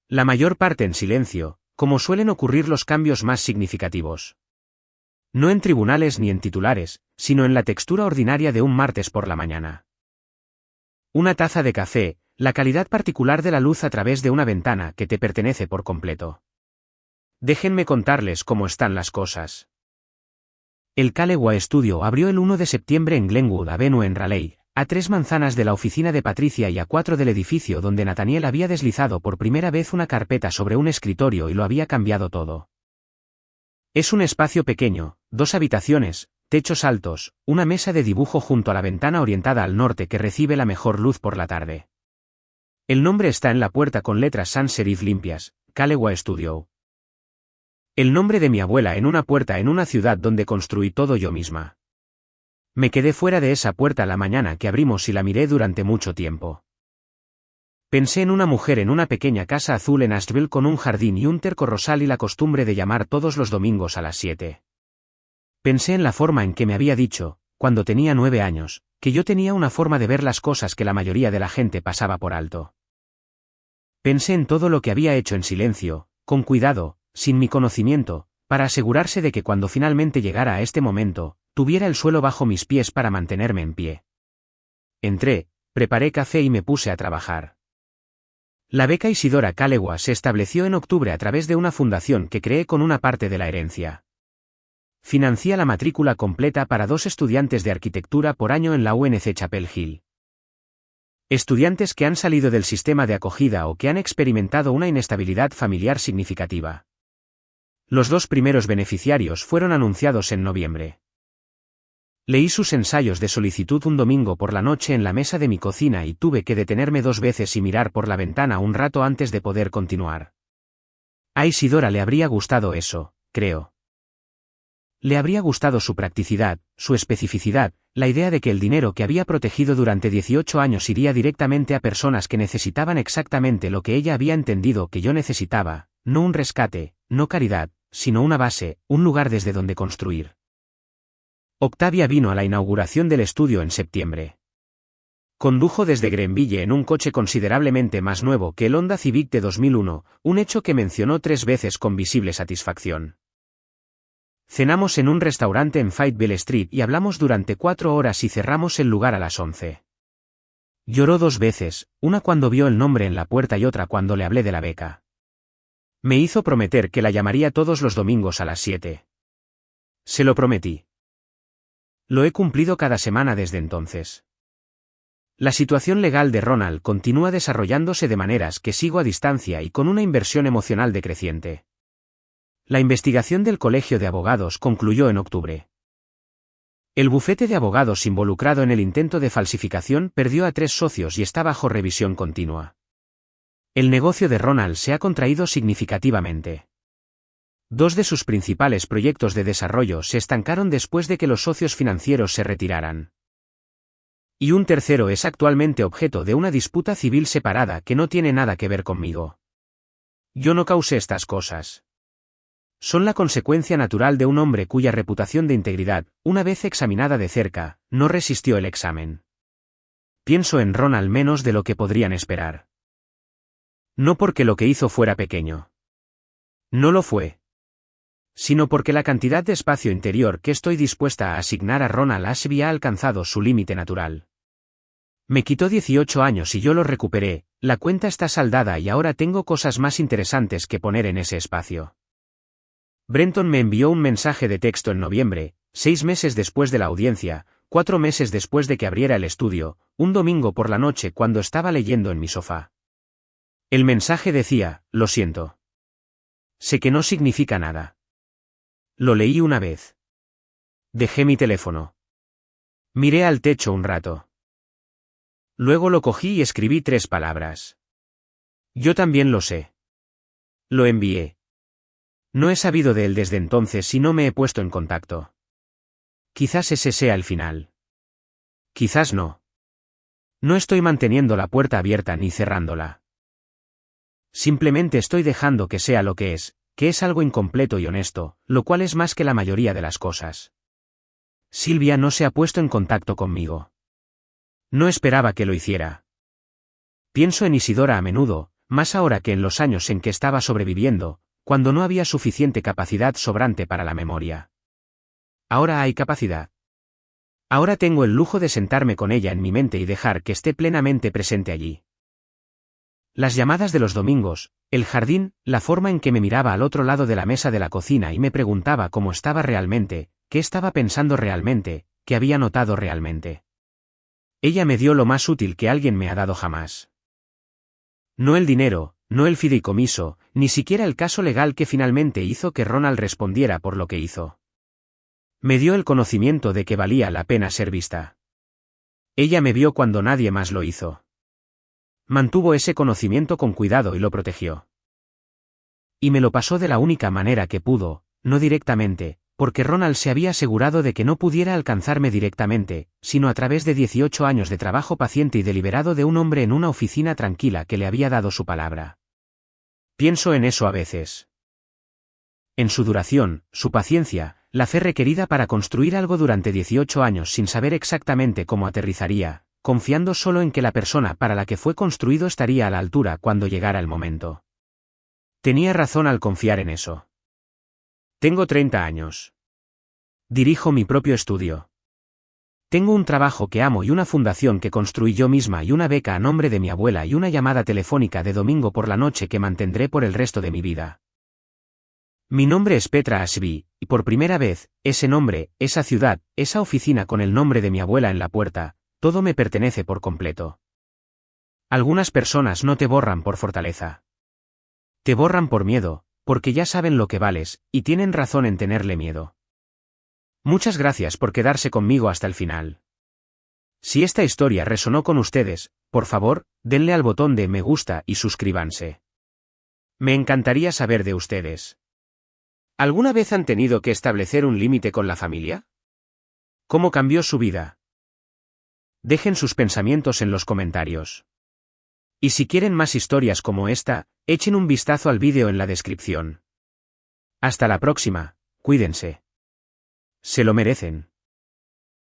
La mayor parte en silencio, como suelen ocurrir los cambios más significativos. No en tribunales ni en titulares, sino en la textura ordinaria de un martes por la mañana. Una taza de café, la calidad particular de la luz a través de una ventana que te pertenece por completo. Déjenme contarles cómo están las cosas. El Calewa Studio abrió el 1 de septiembre en Glenwood Avenue en Raleigh, a 3 manzanas de la oficina de Patricia y a 4 del edificio donde Nathaniel había deslizado por primera vez una carpeta sobre un escritorio y lo había cambiado todo. Es un espacio pequeño, 2 habitaciones, techos altos, una mesa de dibujo junto a la ventana orientada al norte que recibe la mejor luz por la tarde. El nombre está en la puerta con letras sans serif limpias, Calewa Studio. El nombre de mi abuela en una puerta en una ciudad donde construí todo yo misma. Me quedé fuera de esa puerta la mañana que abrimos y la miré durante mucho tiempo. Pensé en una mujer en una pequeña casa azul en Asheville con un jardín y un terco rosal y la costumbre de llamar todos los domingos a las 7. Pensé en la forma en que me había dicho, cuando tenía 9 años, que yo tenía una forma de ver las cosas que la mayoría de la gente pasaba por alto. Pensé en todo lo que había hecho en silencio, con cuidado, sin mi conocimiento, para asegurarse de que cuando finalmente llegara a este momento, tuviera el suelo bajo mis pies para mantenerme en pie. Entré, preparé café y me puse a trabajar. La beca Isidora Calegua se estableció en octubre a través de una fundación que creé con una parte de la herencia. Financia la matrícula completa para 2 estudiantes de arquitectura por año en la UNC Chapel Hill. Estudiantes que han salido del sistema de acogida o que han experimentado una inestabilidad familiar significativa. Los 2 primeros beneficiarios fueron anunciados en noviembre. Leí sus ensayos de solicitud un domingo por la noche en la mesa de mi cocina y tuve que detenerme 2 veces y mirar por la ventana un rato antes de poder continuar. A Isidora le habría gustado eso, creo. Le habría gustado su practicidad, su especificidad, la idea de que el dinero que había protegido durante 18 años iría directamente a personas que necesitaban exactamente lo que ella había entendido que yo necesitaba, no un rescate, no caridad, sino una base, un lugar desde donde construir. Octavia vino a la inauguración del estudio en septiembre. Condujo desde Greenville en un coche considerablemente más nuevo que el Honda Civic de 2001, un hecho que mencionó 3 veces con visible satisfacción. Cenamos en un restaurante en Fayetteville Street y hablamos durante 4 horas y cerramos el lugar a las 11. Lloró 2 veces, una cuando vio el nombre en la puerta y otra cuando le hablé de la beca. Me hizo prometer que la llamaría todos los domingos a las 7. Se lo prometí. Lo he cumplido cada semana desde entonces. La situación legal de Ronald continúa desarrollándose de maneras que sigo a distancia y con una inversión emocional decreciente. La investigación del Colegio de Abogados concluyó en octubre. El bufete de abogados involucrado en el intento de falsificación perdió a 3 socios y está bajo revisión continua. El negocio de Ronald se ha contraído significativamente. 2 de sus principales proyectos de desarrollo se estancaron después de que los socios financieros se retiraran. Y un tercero es actualmente objeto de una disputa civil separada que no tiene nada que ver conmigo. Yo no causé estas cosas. Son la consecuencia natural de un hombre cuya reputación de integridad, una vez examinada de cerca, no resistió el examen. Pienso en Ronald menos de lo que podrían esperar. No porque lo que hizo fuera pequeño. No lo fue. Sino porque la cantidad de espacio interior que estoy dispuesta a asignar a Ronald Ashby ha alcanzado su límite natural. Me quitó 18 años y yo los recuperé, la cuenta está saldada y ahora tengo cosas más interesantes que poner en ese espacio. Brenton me envió un mensaje de texto en noviembre, 6 meses después de la audiencia, 4 meses después de que abriera el estudio, un domingo por la noche cuando estaba leyendo en mi sofá. El mensaje decía, lo siento. Sé que no significa nada. Lo leí una vez. Dejé mi teléfono. Miré al techo un rato. Luego lo cogí y escribí 3 palabras. Yo también lo sé. Lo envié. No he sabido de él desde entonces y no me he puesto en contacto. Quizás ese sea el final. Quizás no. No estoy manteniendo la puerta abierta ni cerrándola. Simplemente estoy dejando que sea lo que es algo incompleto y honesto, lo cual es más que la mayoría de las cosas. Silvia no se ha puesto en contacto conmigo. No esperaba que lo hiciera. Pienso en Isidora a menudo, más ahora que en los años en que estaba sobreviviendo, cuando no había suficiente capacidad sobrante para la memoria. Ahora hay capacidad. Ahora tengo el lujo de sentarme con ella en mi mente y dejar que esté plenamente presente allí. Las llamadas de los domingos, el jardín, la forma en que me miraba al otro lado de la mesa de la cocina y me preguntaba cómo estaba realmente, qué estaba pensando realmente, qué había notado realmente. Ella me dio lo más útil que alguien me ha dado jamás. No el dinero, no el fideicomiso, ni siquiera el caso legal que finalmente hizo que Ronald respondiera por lo que hizo. Me dio el conocimiento de que valía la pena ser vista. Ella me vio cuando nadie más lo hizo. Mantuvo ese conocimiento con cuidado y lo protegió. Y me lo pasó de la única manera que pudo, no directamente, porque Ronald se había asegurado de que no pudiera alcanzarme directamente, sino a través de 18 años de trabajo paciente y deliberado de un hombre en una oficina tranquila que le había dado su palabra. Pienso en eso a veces. En su duración, su paciencia, la fe requerida para construir algo durante 18 años sin saber exactamente cómo aterrizaría, confiando solo en que la persona para la que fue construido estaría a la altura cuando llegara el momento. Tenía razón al confiar en eso. Tengo 30 años. Dirijo mi propio estudio. Tengo un trabajo que amo y una fundación que construí yo misma y una beca a nombre de mi abuela y una llamada telefónica de domingo por la noche que mantendré por el resto de mi vida. Mi nombre es Petra Ashby, y por primera vez, ese nombre, esa ciudad, esa oficina con el nombre de mi abuela en la puerta, todo me pertenece por completo. Algunas personas no te borran por fortaleza. Te borran por miedo, porque ya saben lo que vales, y tienen razón en tenerle miedo. Muchas gracias por quedarse conmigo hasta el final. Si esta historia resonó con ustedes, por favor, denle al botón de me gusta y suscríbanse. Me encantaría saber de ustedes. ¿Alguna vez han tenido que establecer un límite con la familia? ¿Cómo cambió su vida? Dejen sus pensamientos en los comentarios. Y si quieren más historias como esta, echen un vistazo al vídeo en la descripción. Hasta la próxima, cuídense. Se lo merecen.